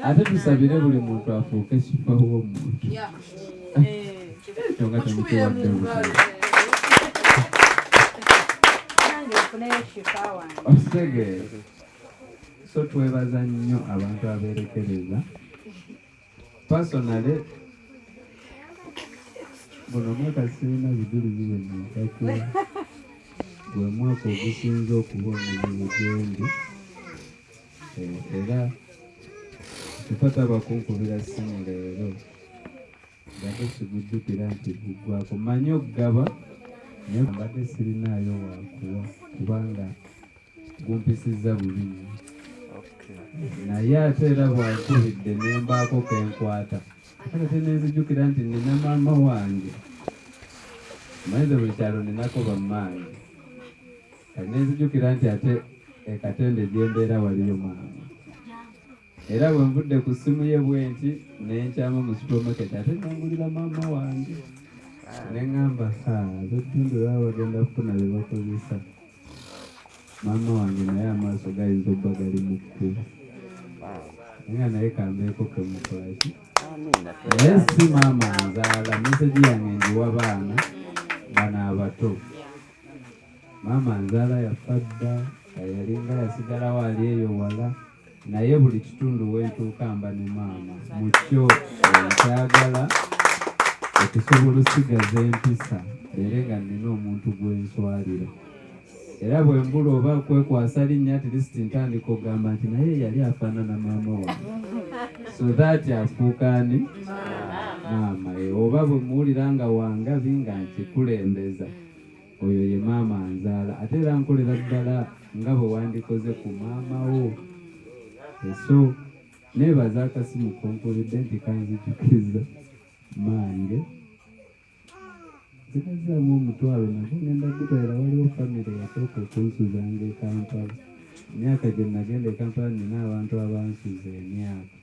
ate tusabire buli muntu afuuke Shefa w'omuntu ekyo nga temukiwadde buti okitegeere. So twebaza nnyo abantu abeerekereza. Personally buno mwaka sirina bijulizi bwe nentako, gwe mwaka ogusinza okuba omuzibu gyendi, era tupata bakunkubira ssimu leero nga tosigujjukira nti guggwako. Mmanyi okugaba naye mbadde sirinaayo wakuwa kubanga gumpisizza bubi nnyo. Naye ate era bwankubidde nembaako kenkwata kale tenenzijjukira nti nina maama wange, maize buli kyalo ninako bammange, kale nenzijjukira nti ate ekatende gyembeera waliyo maama. Era bwe nvudde ku ssimu ye bwenti nenkyama mu supermarket ate nangulira maama wange neŋŋamba ab'ettundu baba bagenda kufuna bye bakozesa. Maama wange naye amaaso gayinza obba gali mu kkubo nga naye kambeeko kemukolaki. Naye si maama nzaala, meseji yange njiwa baana bano abato. Maama nzaala yafa dda, yalinga yasigalawo ali eyo wala, naye buli kitundu wentuuka mba ne maama. Mukyo nkyagala okusobola osigaza empisa era nga nina omuntu gwenswalira. Era bwe mbula oba kwekwasa linnya at least ntandika okugamba nti naye yali afaanana maama wange, so that afuuka ani maama oba bwe muwulira nga wangabi nga nkikulembeza oyo ye maama anzaala ate era nkolera ddala nga bwe wandikoze ku maama wo. So neebaza akasimu konkubidde nti kanzijjukiza mange zikazaamu omutwalo nako ngenda gutwala waliwo famire yasooka okunsuzanga e Kampala. Emyaka gye nagenda e Kampala nina abantu abansuza emyaka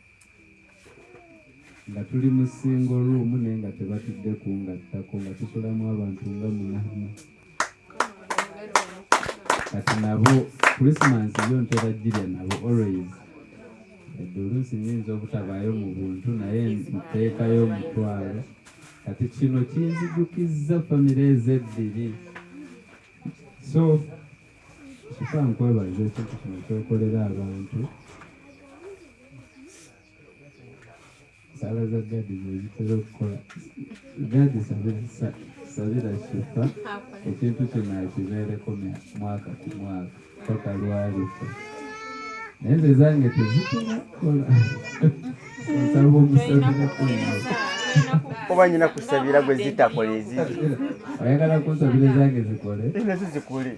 nga tuli mu single room naye nga tebatudde kungattako nga tusulamu abantu nga 8. Kati nabo Christmas yo ntera girya nabo always. Oluusi nyinza obutabaayo mu buntu naye nteekayo omutwalo. Kati kino kinzijukizza famire ezebbiri. So kifa nkwebaza ekintu kino kyokolera abantu. Sala za gadi zezitera okukola. Gadi sabira kifa ekintu kino akibeereko mwaka ku mwaka paka lwalifa. Naye nze zange tezitera kukola. Osaba omusabira kuno. Oba nyina kusabira gwe zitakola eziri. Oyagala kunsabira zange zikole? Nazo zikule.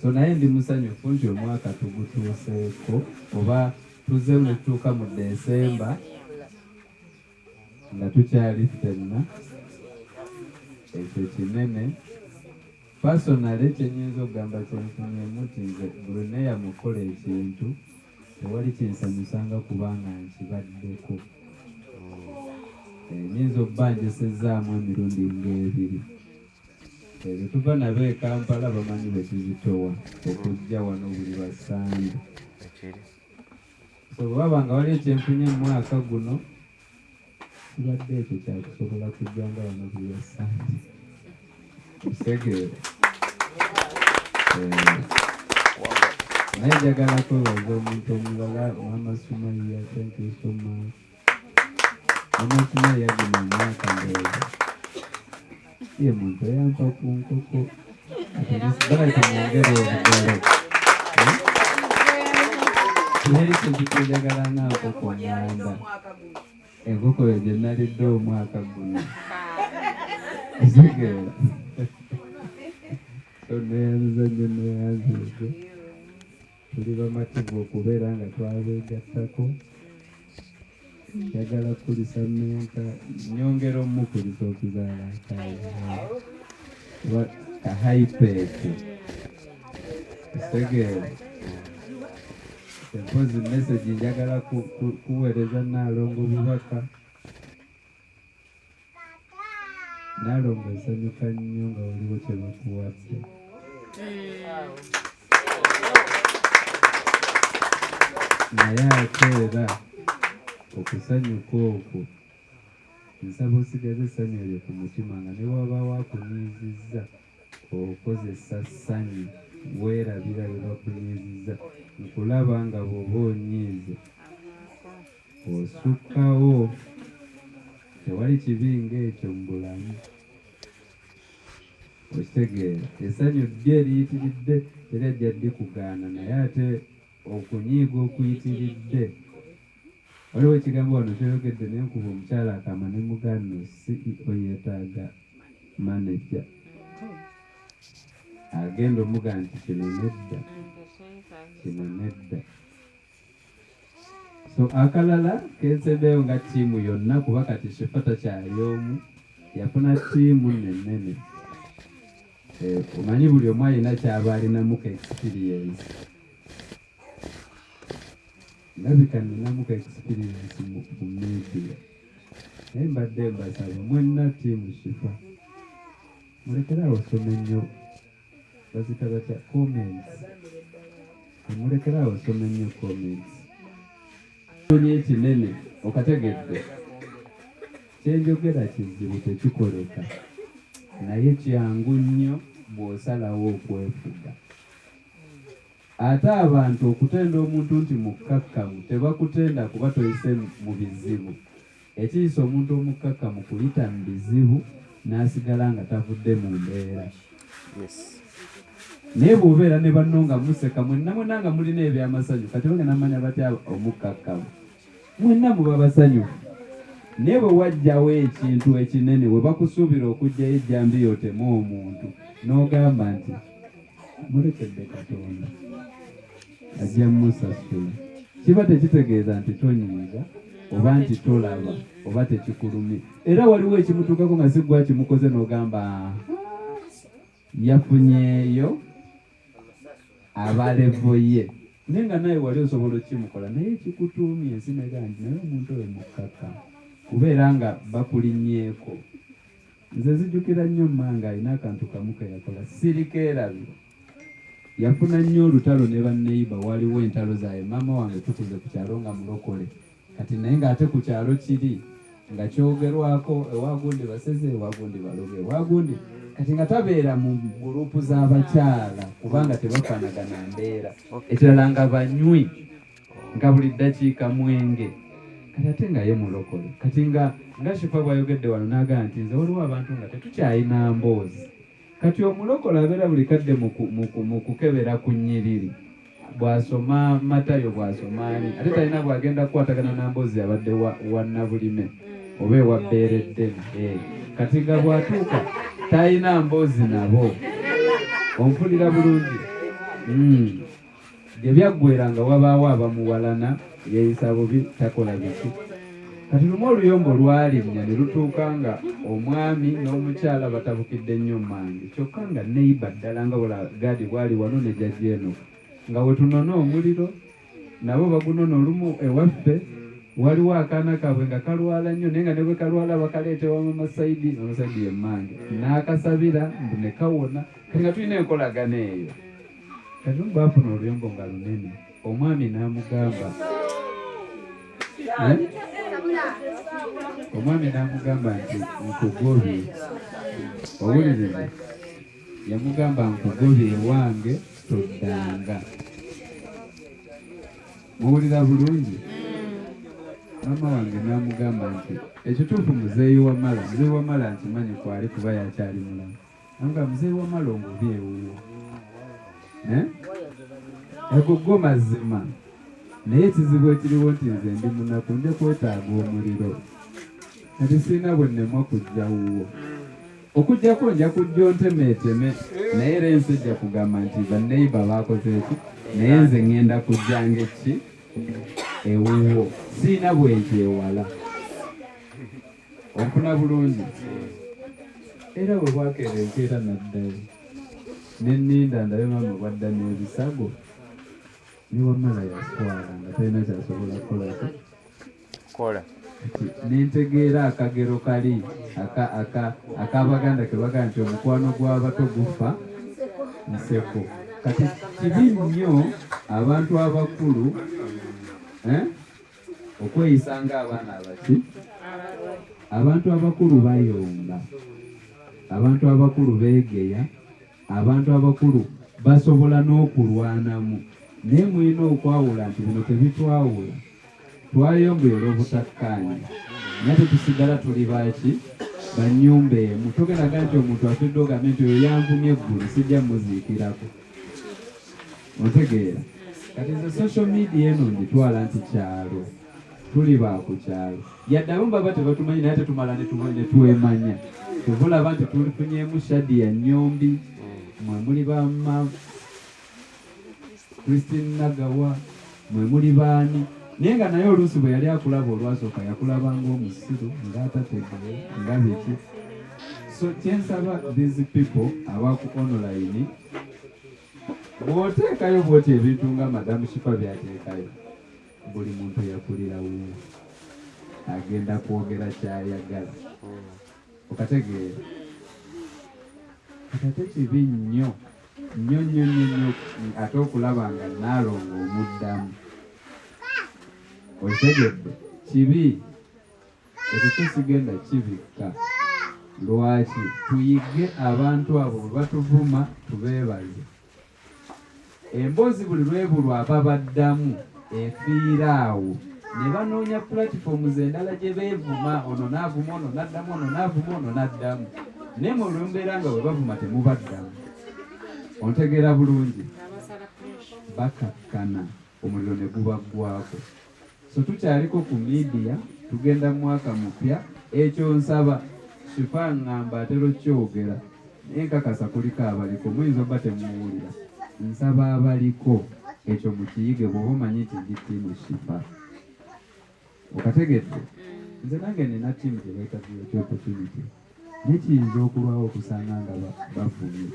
So naye ndi musanyufu nti omwaka tugutuuseeko oba tuze ne tutuuka mu Desemba nga tukyali ffenna. Ekyo kinene. Personally kyenyinza okugamba kyenfunyemu nti nze Bruneya mukola ekintu tewali kinsanyusanga kubanga nkibaddeko. Nyinza okuba njesezaamu emirundi ng'ebiri. Ebyo tuva nabo e Kampala bamanyi bwe tuzitowa okujja wano buli Basande. So bwaba nga wali ekyenfunye mu mwaka guno kibadde ekyo kyakusobola kujjanga wano buli Basande. Kusegeera. Naye njagala kwebaza omuntu omulala Mama Sumaiya, thank you so much. Mama Sumaiya guno omwaka ndowooza ye muntu eyampa ku nkoko baleka mwongere obugalo. Naye kintu kyenjagala nga nkoko nganda enkoko yo gye nalidde omwaka guno. Otegeera? So neyanzanye neyanzize tuli bamativu okubeera nga twabeegattako. Njagala kulisa menka nyongera omukulisa okuzaala kahaipeeki otegeera. Empozi message njagala kuweereza Naalongo bubaka. Naalongo esanyuka nnyo nga waliwo kye bakuwadde. Naye ate era okusanyuka okwo nsaba osigaze essanyu eryo ku mutima nga ne waba wakunyiizizza okozesa ssanyu weerabira bye bakunyiizizza nkulaba nga bw'oba onyiize osukkawo. Tewali kibi ng'ekyo mu bulamu. Okitegeera essanyu ddyo eriyitiridde terajja ddi kugaana naye ate okunyiiga okuyitiridde. Waliwo ekigambo wano kyeyogedde n'enkuba omukyala akama ne mugano CEO yeetaaga manager. Agenda omuga nti kino nedda. So akalala kensembeyo nga ttiimu yonna kuba kati Shifata kyali omu yafuna ttiimu nennene. Omanyi buli omu alina kyaba alinamu ka experience. Ndabika ninamu ka experience mu media. Naye mbadde mbasaba mwenna ttiimu Shifa mulekerawo osome nnyo bazita batya comments. Mulekerawo osome nnyo comments. Onye ekinene okategedde kyenjogera kizibu tekikoleka naye kyangu nnyo bw'osalawo okwefuga. Ate abantu okutenda omuntu nti mukkakkamu tebakutenda kuba toyise mu bizibu. Ekiyisa omuntu omukkakkamu kuyita mu bizibu n'asigala nga tavudde mu mbeera. Naye bw'obeera ne banno nga museka mwenna nga mulina ebyamasanyu kati bagenda mmanya batya omukkakkamu mwenna muba basanyufu. naye bwe wajjawo ekintu ekinene we bakusuubira okugyayo ejjambi yotemu omuntu n'ogamba nti mulekedde Katonda ajja musasula, kiba tekitegeeza nti tonyiiga oba nti tolaba oba tekikulumye. Era waliwo ekimutuukako nga si gwa kimukoze n'ogamba yafunyeeyo abalevo ye, naye nga naye wali osobola okimukola, naye ekikutuumye ensi neganti naye omuntu oyo mukkaka kubeera nga bakulinnyeeko. Nze zijjukira nnyo mmange alina akantu kamu ke yakola sirikeerabye. Yafuna nnyo olutalo ne banneiba, waliwo entalo zaye maama wange tukuze ku kyalo nga mulokole, kati naye ng'ate ku kyalo kiri nga kyogerwako ewagundi baseze ewagundi baloge ewagundi, kati nga tabeera mu gurupu z'abakyala kubanga tebafaanagana mbeera, ekirala nga banywi nga buli ddakiika mwenge, kati ate nga ye mulokole. Kati nga Shifa bw'ayogedde wano n'agamba nti nze waliwo abantu nga tetukyayina mboozi. Kati omulokole abeera buli kadde mu kukebera ku nnyiriri, bw'asoma Matayo bw'asoma ani, ate talina bw'agenda kukwatagana na mboozi abadde wa Nabulime oba ewa Beereddene. Kati nga bw'atuuka talina mboozi nabo. Onfulira bulungi. Bye byaggwera nga wabaawo abamuwalana yeeyisa bubi takola biki. Kati lumu oluyombo lwalinnya ne lutuuka nga omwami n'omukyala batabukidde nnyo mmange, kyokka nga neiba ddala nga Gaadi bwali wano ne jjajja eno nga we tunona omuliro nabo bagunona. Olumu ewaffe waliwo akaana kaabwe nga kalwala nnyo, naye nga ne bwe kalwala bakaleetewa Mama Saidi ye mmange n'akasabira mbu ne kawona. Kati nga tulina enkolagana eyo. Kati baafuna oluyombo nga lunene, omwami n'amugamba nti nkugobye, owulirize, yamugamba nkugobye ewange toddanga. Muwulira bulungi? Maama wange n'amugamba nti ekituufu muzeeyi wamala nkimanyi kwali kuba yakyali mulamu. Namugamba muzeeyi wamala omubye ewuwo, egogo mazima, naye ekizibu ekiriwo nti nze ndi munaku nja kwetaaga omuliro, kati sirina bwe nnemwa kujja wuwo. Okujjako nja kujja ontemeeteme, naye era ensi ejja kugamba nti banneiba baakoze eki, naye nze ŋŋenda kujjanga eki ewuwo, sirina bwenkyewala. Onfuna bulungi? Era bwe bwakeera enkeera naddayo nenninda ndabe maama bwadda n'ebisago ne wamala yaswala nga talina kyasobola kukola. Nentegeera akagero kali ak'Abaganda ke baga nti omukwano gw'abato gufa nseko. Kati kibi nnyo abantu abakulu okweyisa ng'abaana abaki. Abantu abakulu bayomba, abantu abakulu beegeya, abantu abakulu basobola n'okulwanamu, naye mulina okwawula nti bino tebitwawula. Twayomba olw'obutakkaanya, naye tetusigala tuli baki bannyumba emu. Togeraga nti omuntu afudde ogambe nti oyo yanvumye eggulu sijja muziikirako. Ontegeera? Kati nze social media eno ngitwala nti kyalo, tuli ba ku kyalo. Yadde abamu baba tebatumanyi naye tetumala ne twemanya. Tubulaba nti tulifunyeemu Shadia Nnyombi, mwe muli bamma Christine Nagawa, mwe muli baani. Naye nga naye oluusi bwe yali akulaba olwasooka yakulaba ng'omusiru ng'atategere nga biki. So kyensaba these people abaku online, bw'oteekayo bw'oti ebintu nga Madamu Shifa byateekayo, buli muntu yakulira wuwo, agenda kwogera kyayagala. Okategeera? Ate kibi nnyo ate okulaba nga Naalongo omuddamu. Otegedde kibi, ekyo tusigenda kibikka. Lwaki? Tuyige abantu abo bwe batuvuma tubeebaze. Emboozi buli lwebulwa ababaddamu efiira awo, ne banoonya platforms endala gye beevuma, ono n'avuma, ono n'addamu, ono n'avuma, ono n'addamu. Naye mu olw'embeera nga bwe bavuma temubaddamu. Ontegeera bulungi? Bakakkana, omuliro ne gubaggwako. so tukyaliko ku media tugenda mu mwaka mupya ekyo nsaba Shifa ngamba atero kyogera enkakasa kuliko abaliko muyinza obba temuwulira nsaba abaliko ekyo mukiyige bw'oba omanyi nti ndi tiimu Shifa okategedde nze nange nina tiimu gyebayita opportunity nekiyinza okulwawo okusanga nga bavumye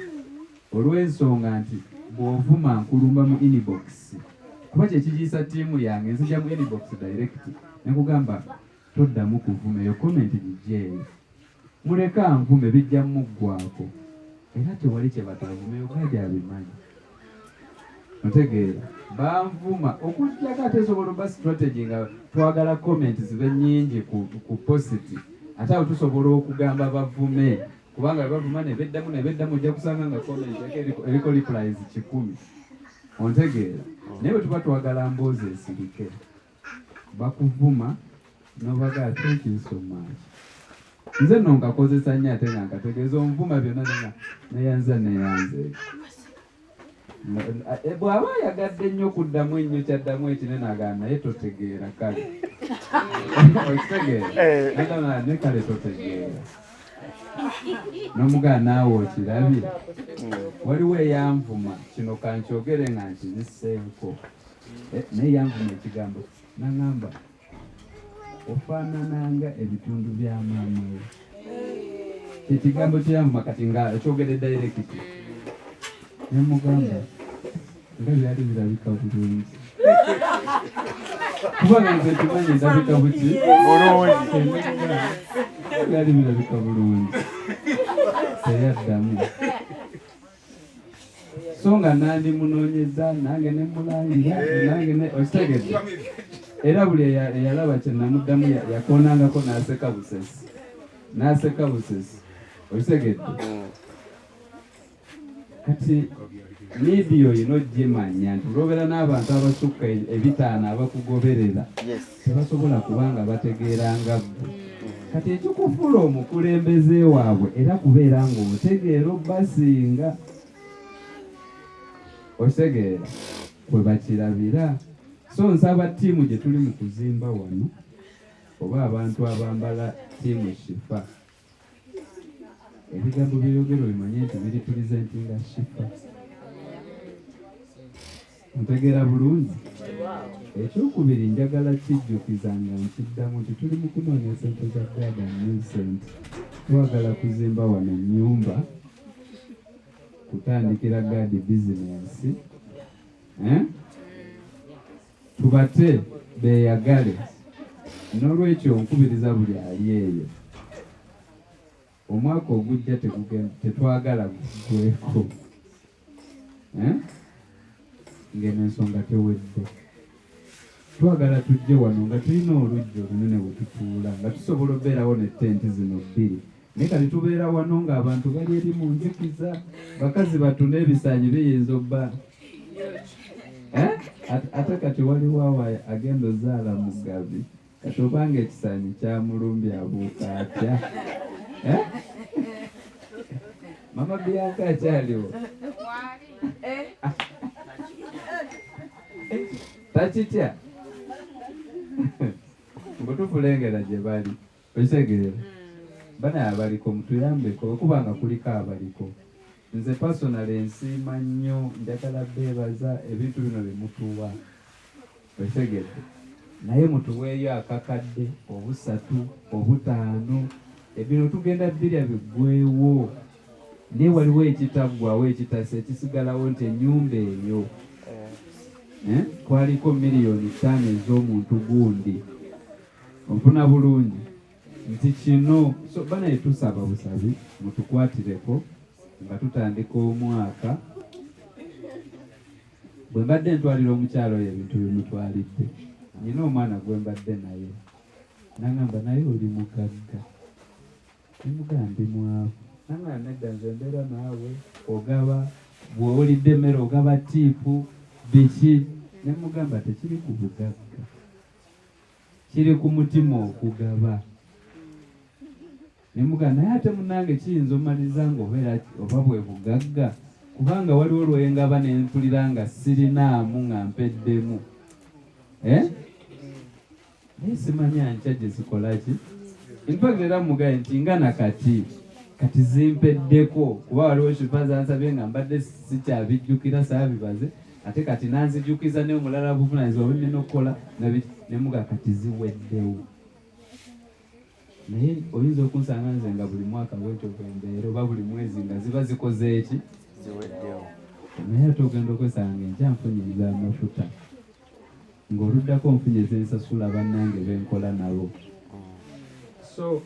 olw'ensonga nti bw'ovuma nkulumba mu inbox kuba kyekigiisa tiimu yange nzija mu inbox direct nekugamba toddamu kuvuma eyo komenti gijjeeyo muleka nvume bijja muggwako era tewali kye batavumeyo gadi abimanyi otegeera banvuma okujjako ate esobola oba strategy nga twagala komenti zibe nnyingi ku positi ate awo tusobola okugamba bavume kubanga bavuma nebeddamu ojja kusanga nga komenti eriko replies 100 ontegeera naye bwe tuba twagala mboozi esirike bakuvuma nobagaa thank you so much nze nno nkakozesa nnyo ate nga nkategeeza omuvuma byonna neyanza bw'aba yagadde nnyo kuddamu ennyo kyaddamu ekine nagamba naye totegeera kale okitegeera ne kale totegeera n'omugaa naawe okirabye waliwo eyanvuma kino kankyogere nga nkiziseeko naye yanvuma ekigambo nagamba ofaanananga ebitundu bya maama we ekigambo kyeyanvuma kati nga kyogere dairekiti nemugamba nga byali birabika bulungi kubanga nze kimanyi ndabika buki byali birabika bulungi teyaddamu so nga nandimunoonyeza nange nemulangira nange okitegedde era buli eyalaba kyenamuddamu yakonangako n'aseka busesi okitegedde kati midiyo yino gimanya nti olwobeera n'abantu abasukka 5 abakugoberera tebasobola kubanga bategeeranga ggwe kati ekikufuula omukulembeze waabwe era kubeera ng'otegeera obbasinga okitegeera kwe bakirabira so nsaba ttiimu gye tuli mu kuzimba wano oba abantu abambala ttiimu Shifa ebigambo byeyogero bimanye nti biri tulizentinga Shifa ntegeera bulungi ekyokubiri njagala kijjukizanga nkiddamu nti tuli mu kunoonya sente za Garden New Center twagala kuzimba wano ennyumba kutandikira gadi bizinensi tubate beeyagale n'olwekyo nkubiriza buli ali eyo omwaka ogujja tetwagala guggweko ngeno ensonga tewedde twagala tujje wano nga tulina olujja olunene bwe tutuula nga tusobola obeerawo ne tenti zino 2 naye kati tubeera wano ng'abantu bali eri mu nzikiza bakazi batuna ebisaanyi biyinza obba ate kati waliwo awo agenda ozaala mugabi kati obanga ekisaanyi kyamulumbye abuuka atya mama Bianca akyaliwo takitya mbutufulengera gye bali okitegeera bana abaliko mutuyambeko okubanga kuliko abaliko nze personally nsiima nnyo njagala beebaza ebintu bino byemutuwa okitegeedde naye mutuweeyo akakadde 3 5 ebino tugenda birya biggweewo naye waliwo ekitaggwawo ekitase ekisigalawo nti ennyumba eyo kwaliko $5 million ez'omuntu gundi onfuna bulungi nti kino so bana etusaba busabi mutukwatireko nga tutandika omwaka bwe mbadde ntwalira omukyalo oyo ebintu bimutwalidde nina omwana gwe mbadde naye nagamba naye oli mugagga nemugamba ndi mwavu nagamba nedda nze mbeera naawe ogaba bw'owulidde emmere ogaba tiipu biki nemugamba tekiri ku bugagga kiri ku mutima okugaba nemugamba naye ate munange kiyinza omaliriza ngaobeera oba bwe bugagga kubanga waliwo lwengaba nempulira nga sirinaamu nga mpeddemu naye simanya nkya gye zikolaki. Infact era mugaye nti nga nakati kati zimpeddeko kuba waliwo shifa zansabye nga mbadde sikyabijjukira saabibaze ate kati nanzijukiza ne omulala buvunanyizibwa bwennina okukola nemuga kati ziweddewo. Naye oyinza okunsanga nze nga buli mwaka bwekyo bwembeera oba buli mwezi nga ziba zikoze eki ziweddewo. naye ate ogenda okwesanga enkya nfunyiriza amafuta ng'oluddako nfunye zensasula bannange benkola nabo. So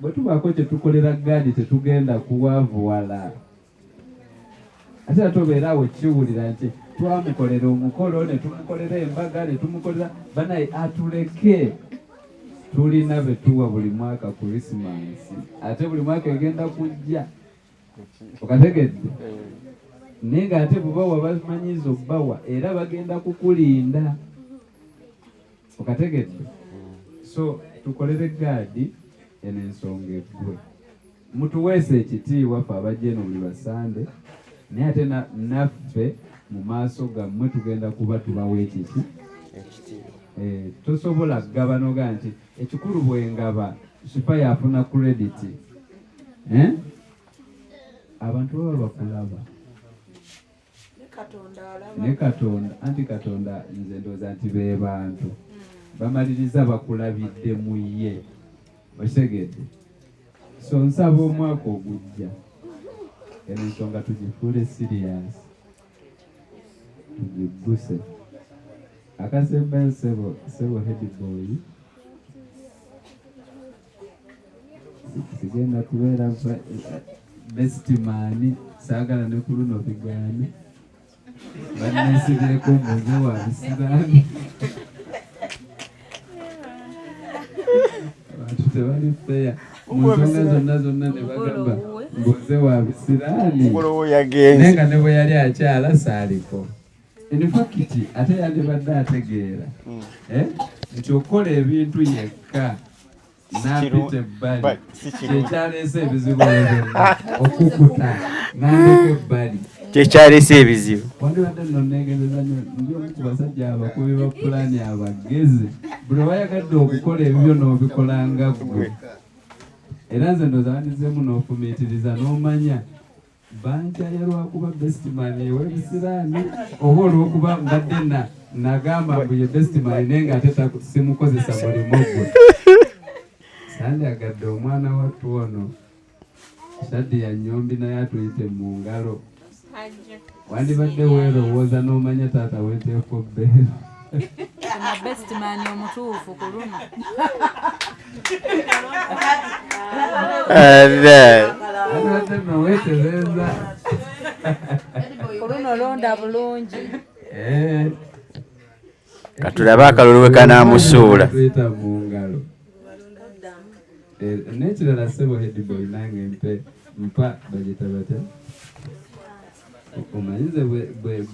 bwe tubaako kye tukolera gaadi tetugenda kuwavuwala ate ate obeera awo kiwulira nti twamukolera omukolo ne tumukolera embaga ne tumukolera banaye atuleke. Tulina be tuwa buli mwaka Krismasi ate buli mwaka egenda kujja okategedde naye ng'ate bubawa bamanyiza obbawa era bagenda kukulinda okategedde. So tukolere gaadi eno ensonga eggwe mutuweese ekitiibwa ffe abajjeno buli basande naye ate naffe mu maaso gammwe tugenda kuba tubawa ekiki tosobola kugaba noga nti ekikulu bwengaba shifa yafuna crediti abantu baba bakulaba ne Katonda anti Katonda nze ndooza nti be bantu bamaliriza bakulabidde mu ye okitegedde. So nsaba omwaka ogujja eno ensonga tugifuule serious tugigguse. Akasembe sebo headboy sigenda kubeera best man saagala ne ku luno bigaane bannesibireko mbuze wa bisiraani abantu tebali feya mu nsonga zonna ne bagamba mbuze wa bisiraani naye nga ne bwe yali akyala saaliko. In fact ate yandibadde ategeera nti okukola ebintu yekka n'apita ebbali kyekyaleese ebizibu byonna okukuta n'andeka ebbali kyekyaleese ebizibu. wandibadde nno neegezeza nnyo ndi omu ku basajja abakubi ba pulaani abagezi buli wayagadde okukola ebibyo n'obikolanga ggwe era nze ndooza wandizeemu n'ofumiitiriza n'omanya banjaya lwakuba bestman ew'ebisiraani oba olw'okuba mbadde nagamba mbu ye bestman naye ng'ate simukozesa mulimu gwe. Sandyagadde omwana wattu ono Shaddi ya nnyombi naye atuyite mu ngalo wandibadde weerowooza n'omanya taata weeteeko bbeero bestman omutuufu ku luno wandibadde nno weetereeza ku luno londa bulungi katulabe akalulu we kanaamusuula tuyita mu ngalo. N'ekirala ssebo headboy nange mpa bagita batya omanyize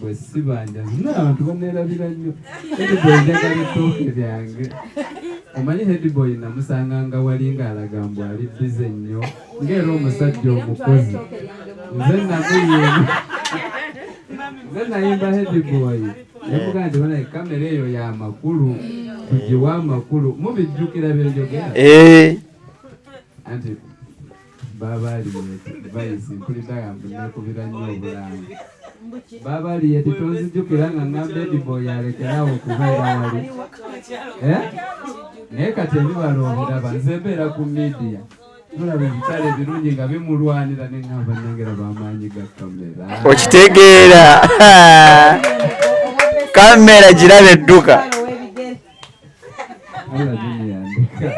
bwe sibanja nzina abantu baneerabira nnyo headboy njagala ettooke lyange. Omanyi headboy namusanganga wali ng'alaga mbu ali bize nnyo ng'era omusajja omukozi nze nayimba headboy nemugaa nti banaye kamera eyo y'amakulu tugiwa amakulu mubijjukira byenjogera anti babaliyeti mpuliddagambu nekubira nnyo obulamu babaliyeti tonzijjukira nga ngamba headboy alekerawo okubeera wali naye kati ebibala obiraba nze mbeera ku midiya tulaba ebitale ebirungi nga bimulwanira neŋŋamba nengera bamaanyi ga kamera okitegeera kamera giraba edduka alabiniyandika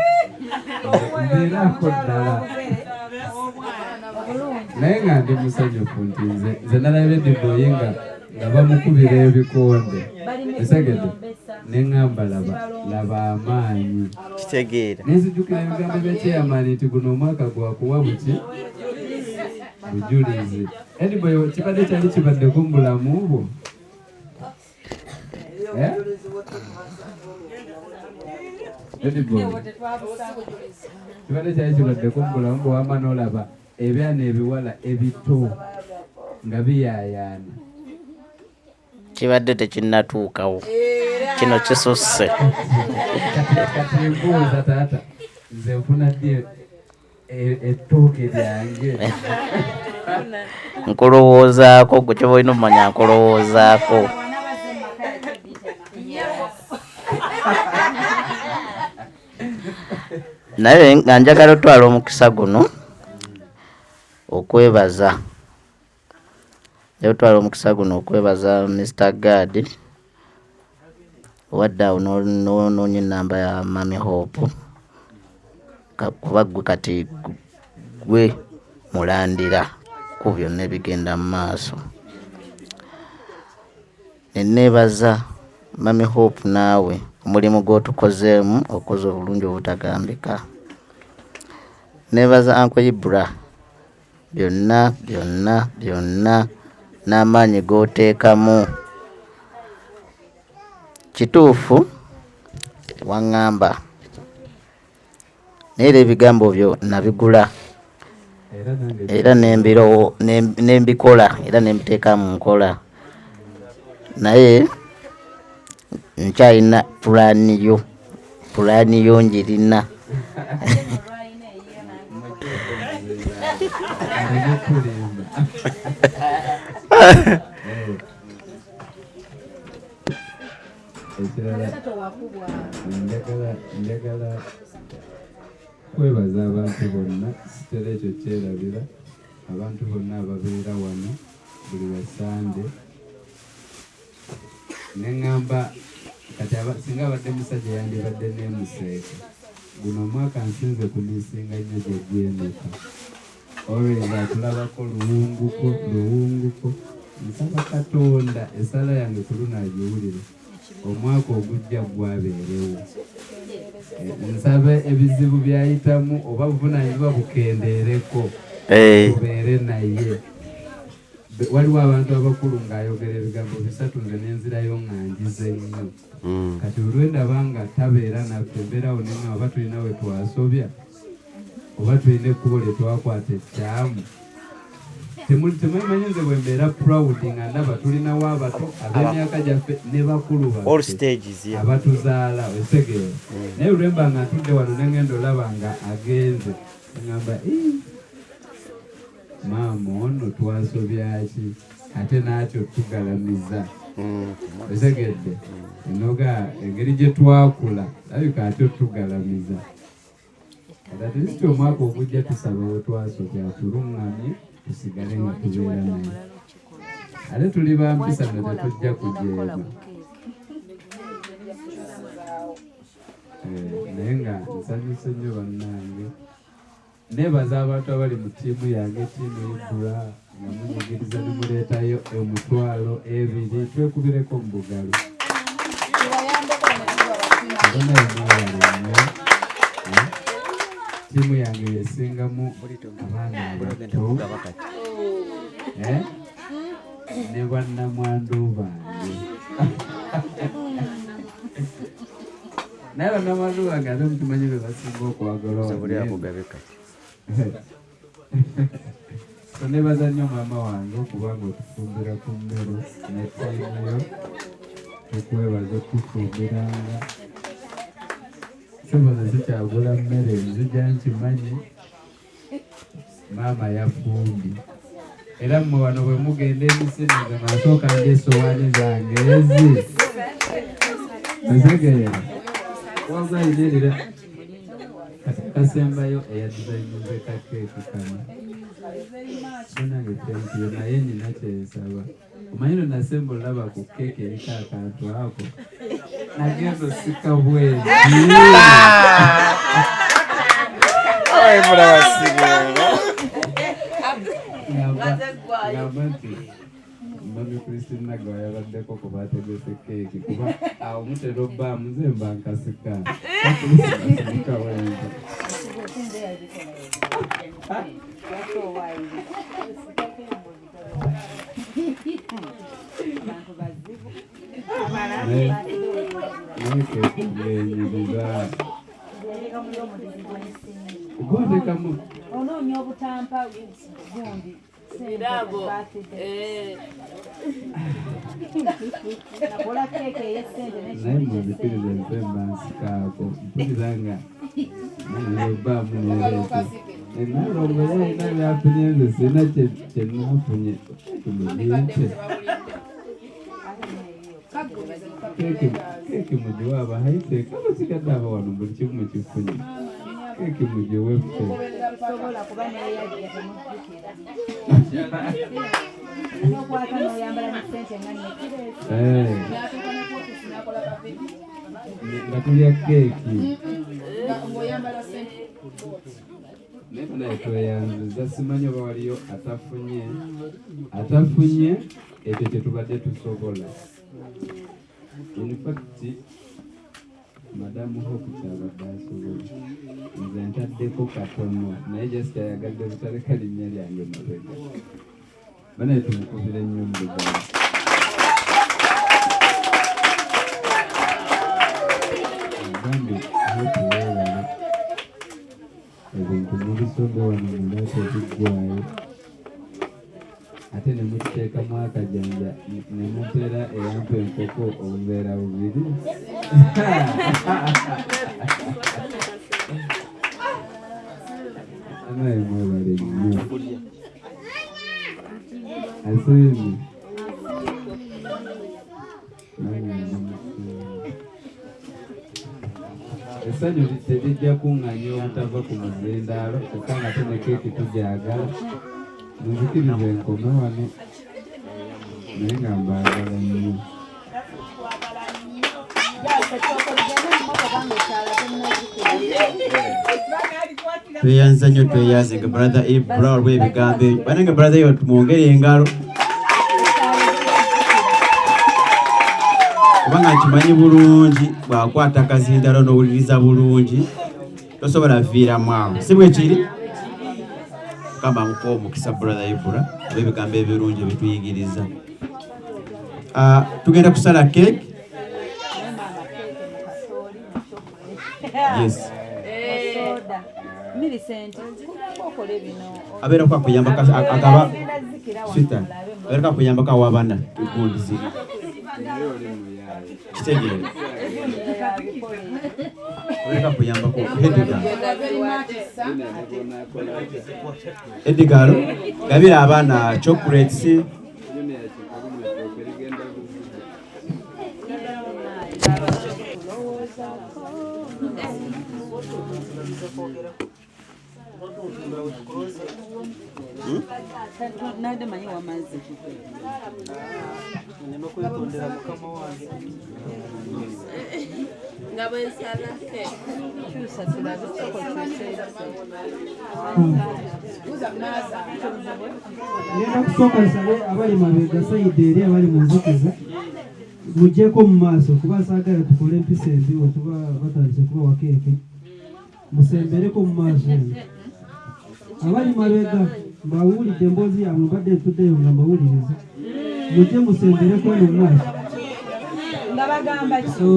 mbeerako ddala naye nga ndi musanyufu nti nze nalaba headboy nga bamukubira ebikonde esegede neŋŋamba laba amaanyi kitegeera nenzijjukira ebigambo byekyeyamaani nti guno omwaka gwakuwa buki bujulizi. Headboy kibadde kyali kibaddeko mu bulamu bwo headboy kibadde kyali kibaddeko mu bulamu bwo wama n'olaba ebyana ebiwala ebito nga biyaayaana kibadde tekinnatuukawo kino kisusse. Kati embuuza taata nze nfuna ddi ettooke lyange. Nkulowoozaako gwe kyoba olina omumanya nkulowoozaako. Naye nga njagala otwala omukisa guno okwebaza. Otwala omukisa guno okwebaza Mr. Gad wadde awo n'onoonya ennamba ya Mami Hope kuba gwe kati gwe mulandira ku byonna ebigenda mu maaso. Neneebaza Mami Hope naawe omulimu gw'otukozeemu okoze obulungi obutagambika. Neebaza Uncle Ibra byonna n'amaanyi g'oteekamu. Kituufu waŋŋamba naye era ebigambo byo nabigula era nembikola era nembiteeka mu nkola, naye nkyalina pulaani yo njirina. Ekirala njagala kwebaza abantu bonna, sitera ekyo kyerabira abantu bonna ababeera wano buli Basande. Neŋŋamba kati singa abadde musajja yandibadde nemuseeka, guno omwaka nsinze kuniisinga nnyo gyegyenuka. Always atulabako luwunguko. Nsaba Katonda esala yange ku luno agiwulire, omwaka ogujja gwabeerewo. Nsaba ebizibu byayitamu oba buvunaanyizibwa bukendeereko, tubeere naye. Waliwo abantu abakulu ng'ayogera ebigambo bisatu nze n'enzirayo nga ngize nnyo. Kati olwendaba nga tabeera naffe mbeerawo nenga oba tulina we twasobya oba tulina ekkubo lye twakwata ekyamu. Temumanyi nze bwe mbeera proud nga ndaba tulinawo abato ab'emyaka gyaffe ne bakulu baffe abatuzaala wesegeera. Naye olwemba nga ntudde wano nengenda olaba nga agenze ngamba maama ono twasobyaki ate naatyo tugalamiza. Wetegedde enoga engeri gye twakula labika ate tugalamiza. Ate kityo omwaka ogujja tusaba we twasobya atuluŋŋamye tusigale nga tubeera naye. Ate tuli bampisa nga tetujja kujeema. Naye nga nsanyuse nnyo bannange. Neebaza abantu abali mu ttiimu yange, ttiimu Ibra nga munyigiriza ne muleetayo emitwalo 2 twekubireko mu bugalo. Ttiimu yange yesingamu abaana abato ne bannamwandu bange. Naye bannamwandu bange ate mukimanyi be basinga okwagala nebaza nnyo maama wange okuba nga otufumbira ku mmere ne ttiimu yo tukwebaza okutufumbiranga. Sobola zikyagula mmere nzija nkimanyi maama yafumbi. Era mmwe wano bwe mugenda emisiri nga nasooka ng'essowaani zange ezi ezegeera wazayinirira kasembayo eyadizayinize kakeeki kano sonange tenkiyo naye nina kyesaba. Omanyiro nasemba olaba ku keeki eriko akantu ako nagenda osika bwezi ngamba nti Mami Christine Nagawa yabaddeko kuba ategese keeki kuba awo mutera obbaamu nze mba nkasika kasika wenzi. Ngenyiriza gwatekamu onoonya obutampa gundi Bravo. nakola keke ey'essente naye muzikiriza empemba nsikaako mpuliranga nebaamu nereete enalongo yalina byafunye nze sina kyenafunye tumugiyite keeki mugiwaaba hayiteeka basigadde aba wano buli kimu mukifunye keeki mugiweffe sobola kuba neyajja temujjukira nokwata noyambala nesente nga nga tulya keeki naye tweyanziza simanyi oba waliyo atafunye ekyo kyetubadde tusobola. infact madamu Hope kyabadde asobola nze ntaddeko katono naye just ayagadde butaleka linnya lyange mabega banaye tumukubira ennyo mubuganda. Gambe Hope weewale ebintu mubisonga wano munaku ebiggwayo ate ne mukiteekamu akajanja ne mumpeera eyampa enkoko obubeera bubiri. Anaye mwebale nnyo asiimi essanyu terijja kuŋŋanya obutava ku muzindaalo kyokka nga tene keeki tugyagala muzikiriza enkome wano naye nga mbaagala nnyo. tweyanza nnyo tweyanzenga brother Ibra olw'ebigambo ebyo banange brother yo tumwongere engalo kubanga nkimanyi bulungi bwakwata akazindalo n'owuliriza bulungi tosobola viiramu awo si bwe kiri. Kamba mukuwa omukisa brother Ibra olw'ebigambo ebirungi ebituyigiriza. Tugenda kusala cake. Yes. Abeera kwa kuyamba akaba sita abeera kuyamba ka wabana gundi ziri kitegere abeera kuyamba ko Edgar gabira abana chocolates nademanyi wamazzi kwekondera mukama wange nga bwensala kyusa tulabe ngenda kusooka nsabe abali mabega sayidi eri abali mu nzikiza muggyeko mu maaso kuba saagala tukole empisa embi wetuba batandise kuba wakeeke musembereko mu maaso eno abali mabega mbawulidde emboozi yaabwe mbadde ntuddeyo nga mbawuliriza mujje musembereko eno mu maaso nga bagamba ki so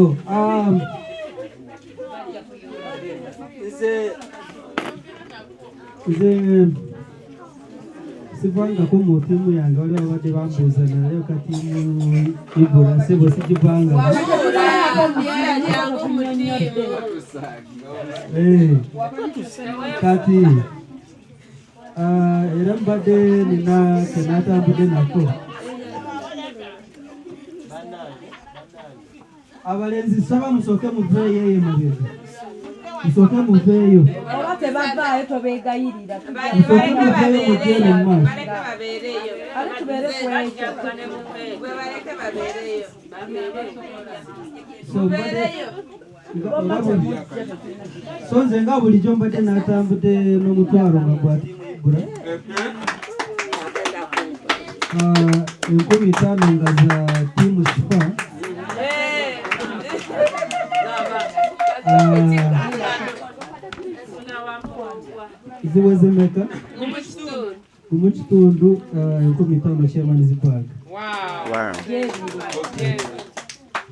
nze sivangako mu ttiimu yange waliwo abadde bambuuza naye kati mu Ibura sebo sigivanga kati era mbadde nina kenatambudde nako abalenzi saba musooke muveeyo eyo emabega musooke muveeyo oba tebavaayo tobegayirira musooke muveeyo mugyeyo mu maaso ale tubeere kwekyo so nze nga bulijjo mbadde natambudde n'omutwalo nga gwatibula 15 nga za tiimu Shifa ziweze meka mu kitundu 15 Sherman's Park.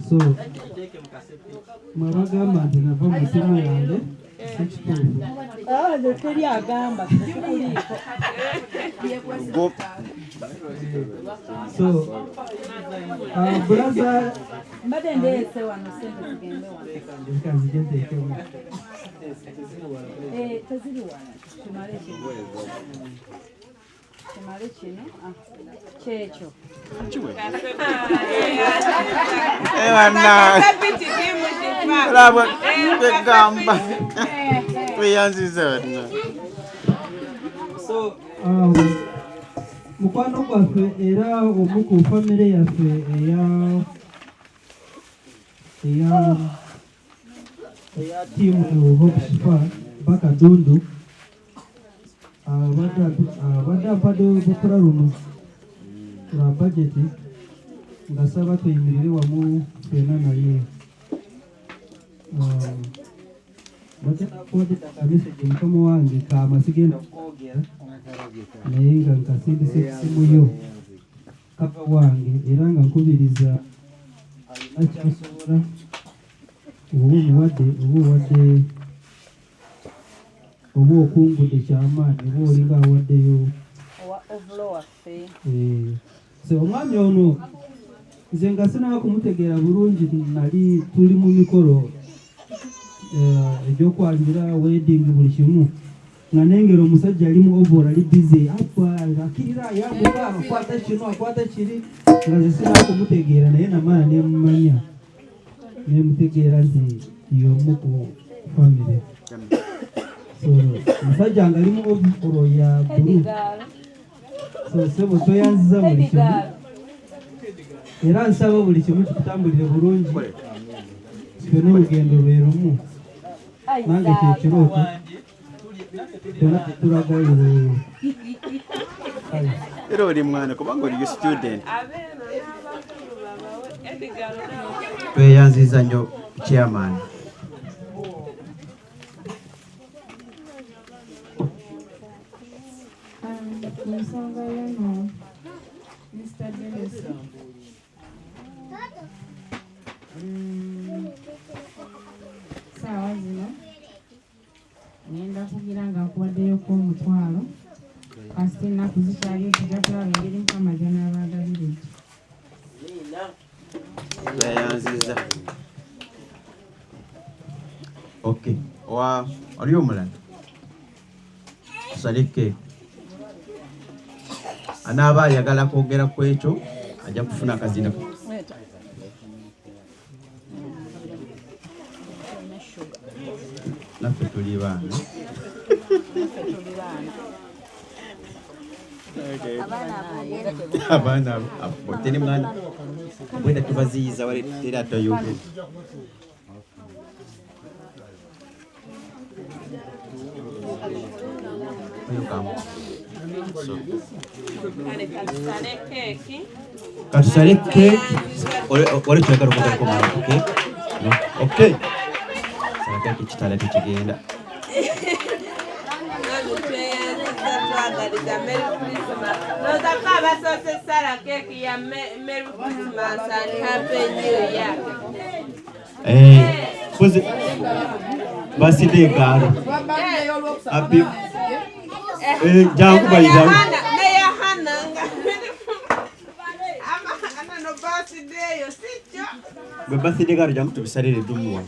So mwabagamba nti nava mu ttiimu yange sekituufu teri agamba tekuliiko. so bulaza Mbadde ndeese wano sente zigende wano. kanzigenteekemu Teziri wano. Kimale kino. Kyekyo. Bravo, kwegamba. Tweyanziza wano. so mukwano gwaffe era omu ku famire yaffe eya tiimu hokushifa bakadundu abadde ampadde obupula luno lwa bajeti ngasaba tuyimirire wamu ffenna naye batenakuwadetakameseje mukama wange kaama sigenda kukwogera naye nga nkasindisa ekisimu yo kapa wange era nga nkubiriza alina kyasobola oba okungudde kyamaanyi oba olinga awaddeyo so omwami ono nze nga sinaba kumutegeera bulungi nali tuli mu mikolo egyokwanjira wedding buli kimu nga nengera omusajja ali mu ovora ali bize akirira yamuba akwata kino akwata kiri nga ze sinaba kumutegeera naye namala nemumanya nemutegeera nti yomu ku famire so omusajja nga ali mu ovoro ya bulu so sebo toyanziza buli kimu era nsaba buli kimu kikutambulire bulungi fyona olugendo lwe lumu nange kyekirooto fyona tetulagayo Era oli mwana kubanga oli student. Tweyanziza nnyo chairman. Nsonga y'eno Mr. Dennis saawa zino ngenda kugira nga nkuwaddeyoko omutwalo kasita ennaku zikyali tujja kulaba engeri mukama gy'anaabagabirira. Tweyanziza. Okay. Oli omulala? Tusale keeki. Anaaba ayagala kwogera ku ekyo ajja kufuna akazina. Naffe tuli baana. Abaana teri mwana bwenda tubaziyiza wale tera toyogera. Katusale keeki. Wale tuyagala okwogera ku mwana, okay? Okay. Sala keeki kitala tekigenda. Baside garo. Happy. Jangu baliza. Baside garo jangu tubisalire dumuwa.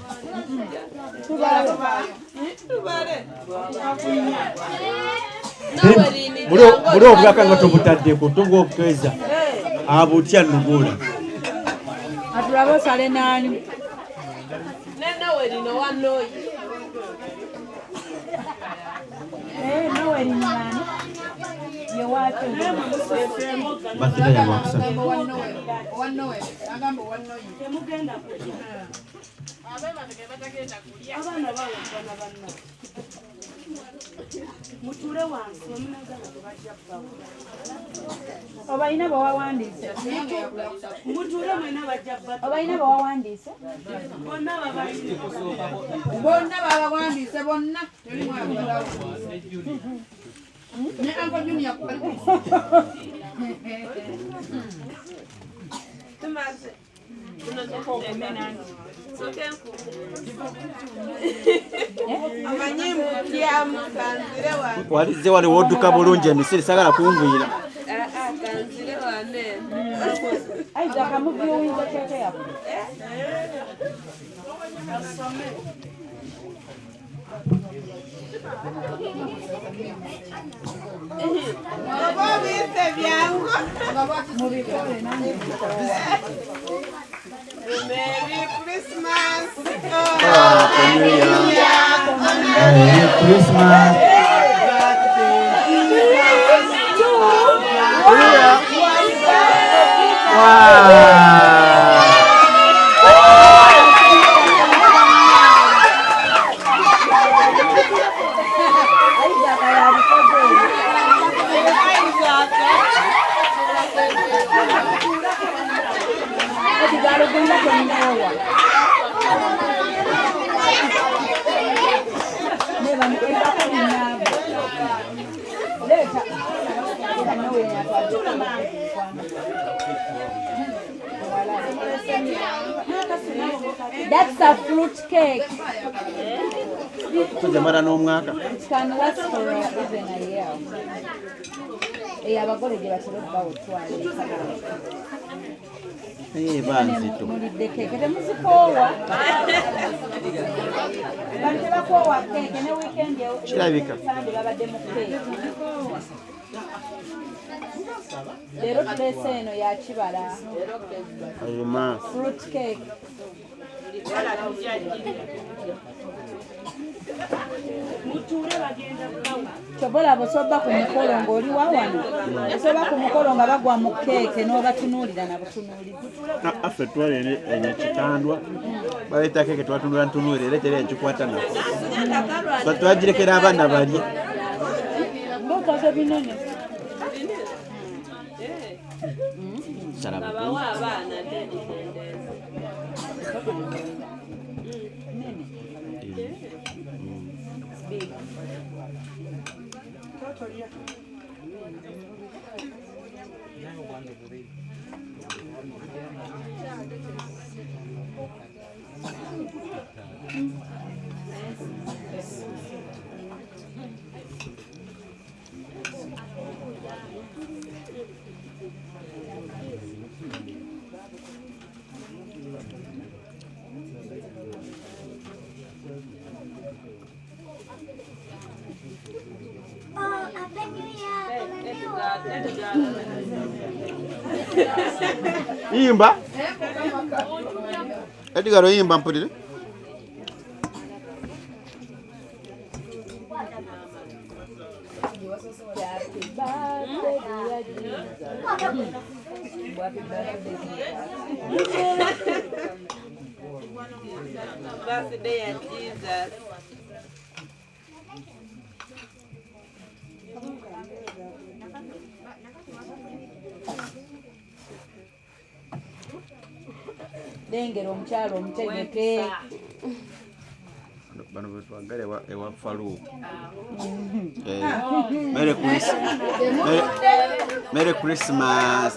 Muri obulaka nga tobutaddeko tobwokeza abutya nugula atulaba osale nani Noweri no wanoyi. Noweri nani yewatu basida ya waksa Wanoyi agamba wanoyi temugenda abana bawo bana mutule wansi omunagala bajja bbawo obalina bawawandiise mutule mwena bajja bbawo obalina bawawandiise bonna babawandiise bonna teri mwagalawo ne Uncle Junior tumaze walize wali wodduka bulungi emisiri sagala kungwira Merry Christmas. Merry Christmas. That's a fruit cake. tuzemara n'omwaka It can last for even a year. Abagole gye batera okubawutwala banzito mulidde keeke temuzikoowa bali tebakoowa keeke ne wiikendi kirabika sande babadde mu keeke leero tuleese eno ya kibala ayuma fruit cake kyobola bosoba ku mukolo ng'oli wa wano osoba ku mukolo nga bagwa mu keeke n'obatunuulira na butunuulizi affe twala enye kitandwa baleeta keke twatunula ntunuulira era teri enkikwata nako twagirekera abaana balye mbokaze binene Yimba Edgar yimba mpulire Birthday of Jesus. lengera omukyalo omutegeke bano betwagala ewa Faruku Merry Christmas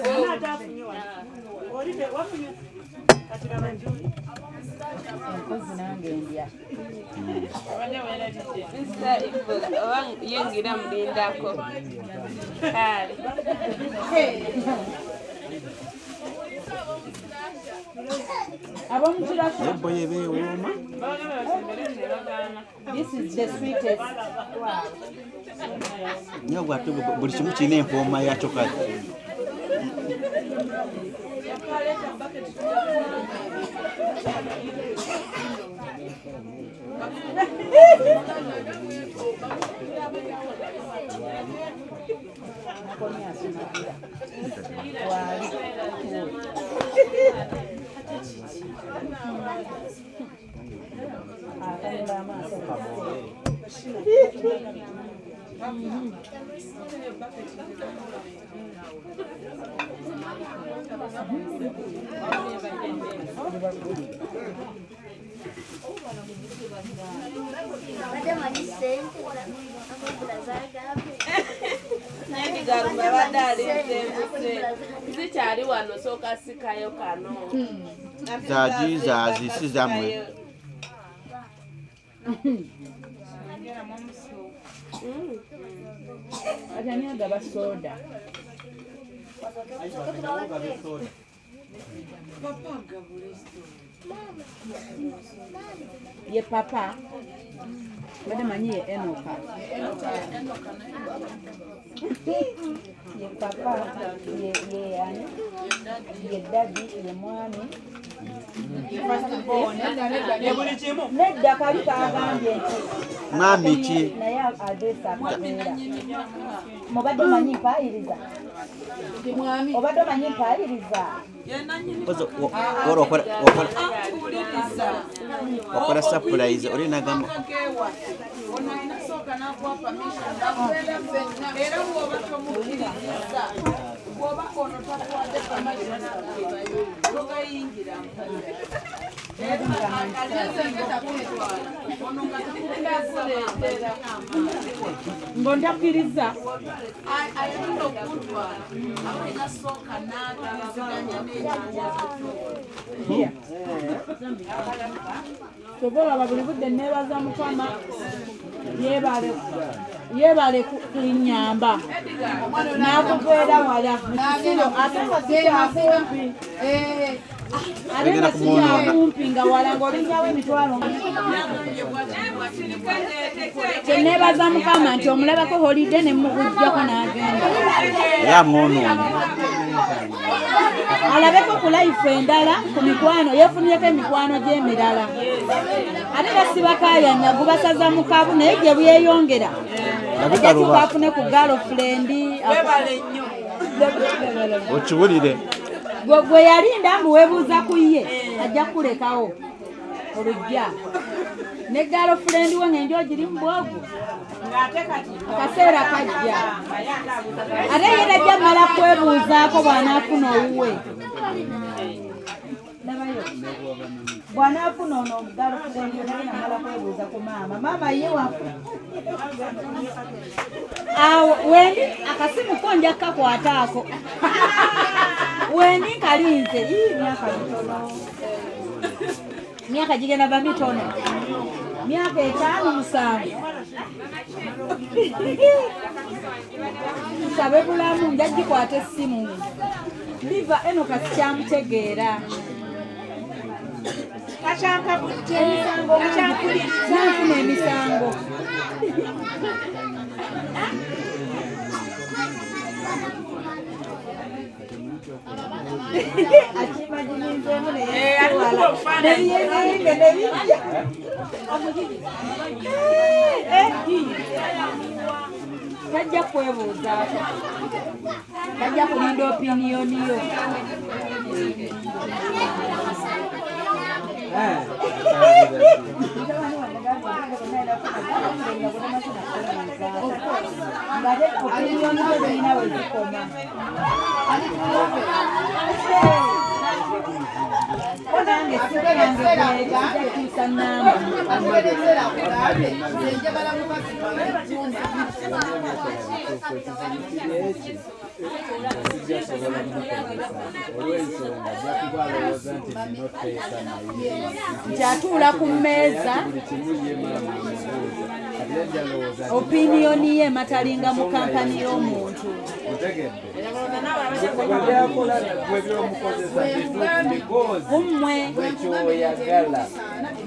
enkozi nange ndya yengira mulindako kale boye bewooma This is the sweetest. nyo gwate buli kimu kirina empooma yakyo kale Garumba badali zikyali wano soka sikayo kano za Jesus si zammwe. Ataniaga basoda. Ye papa. Bade manyi ye Enoka. Ye papa, ye ani. Ye daddy, ye mwami. Nedda kali kagambye nti Mami ki? naye adesa akabeera. Mubadde manyi mpaayiriza. Obadde omanyi mpaayiriza. Wakola surprise olina gamba ngondakkiriza tobolaba buli budde neebaza mukama yeebale kunyamba n'akubeera wala mu kisulo ate nga sikyakumpi ate nga sikyakumpi nga wala ng'olinnyawo emitwalo kyeneebaza mukama nti omulabako holide ne mukujjako n'agenda era mwonoonyi alabeko ku life endala ku mikwano yeefunireko emikwano gy'emirala ate gasibakayanya gubasaza mukabu naye gye bweyongera ajatuka afune ku girlfriend okiwulire gwe yalinda mbu weebuuza ku ye ajja kulekawo olujja ne girlfriend we ng'enjo giri mu bwogu akaseera kajja ate yera ajja mmala kwebuuzaako bw'anaafuna owuwe bw'anaafuna ono girlfriend we naye namala kwebuuza ku maama ye wafu awo wendi akasimu ko nja kukakwataako wendi kalinze myaka mitono myaka gigenda ba mitono myaka 5-7 sabe bulamu njagikwata essimu liva eno kasi kyamutegeera nanfuna emisango akimajininzemu neyewalanebiyenge nebijja tajja kwebuuzaako tajja kulinda opiniyoniyo ngate opiniyoniyo zirina we zikoma onange sibe yange jakiisa namba nkyatuula ku mmeeza opiniyoni ye matalinga mu kampani y'omuntu bummwe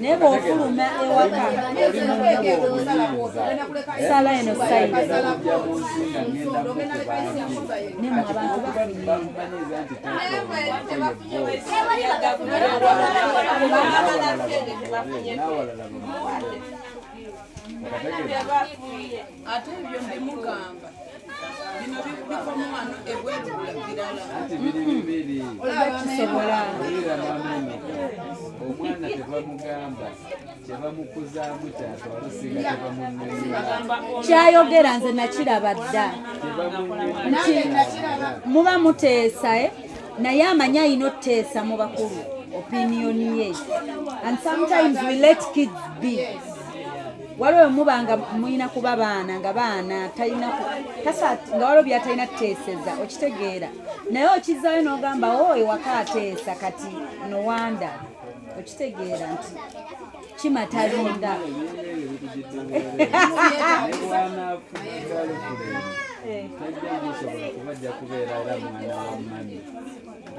naye bw'ofuluma ewaka sala eno sayidi nemwe abantu ate ebyo ndimugamba bino bikomu wano ebweru bulagirala kisobola omwana tebamugamba kyebamukuzaamu kyatwalusinga tebamunyonyola kyayogera nze nakiraba dda nti muba muteesa naye amanyi ayina oteesa mu bakulu opiniyoni ye and sometimes we let kids be waliwo mubanga muyina kuba baana nga baana talina nga waliwo byatalina kuteeseza okitegeera naye okizaayo n'ogamba oyo waka ateesa kati nowanda okitegeera nti kimatalinda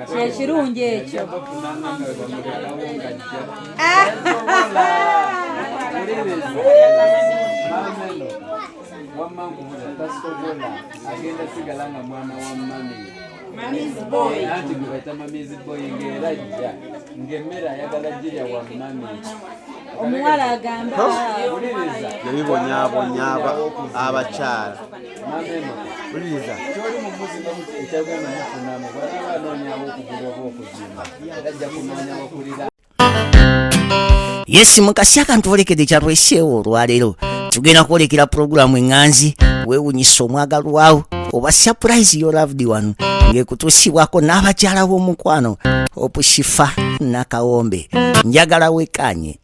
kyekirungi ekyo agenda sigala nga mwana wa mami anti gwebaita mamiziboy ngaerajja ngaemmere ayagala jirya wa mami omuwala agamba yebibonyabonya abakyala mameno uliriza kyoli mu buzima ekyagenda mufunamu bwaba anoonyawo okugula oba okuzimba ajja kunoonya okulira. Yes, mukasi akantu olekedde kyatweseewo olwaleero tugenda kwolekera pulogulaamu eŋŋanzi weewunyisa omwagalwawo oba surprise your loved one ng'ekutuusibwako n'abakyala b'omukwano Opushifa Nakawombe njagala wekanye.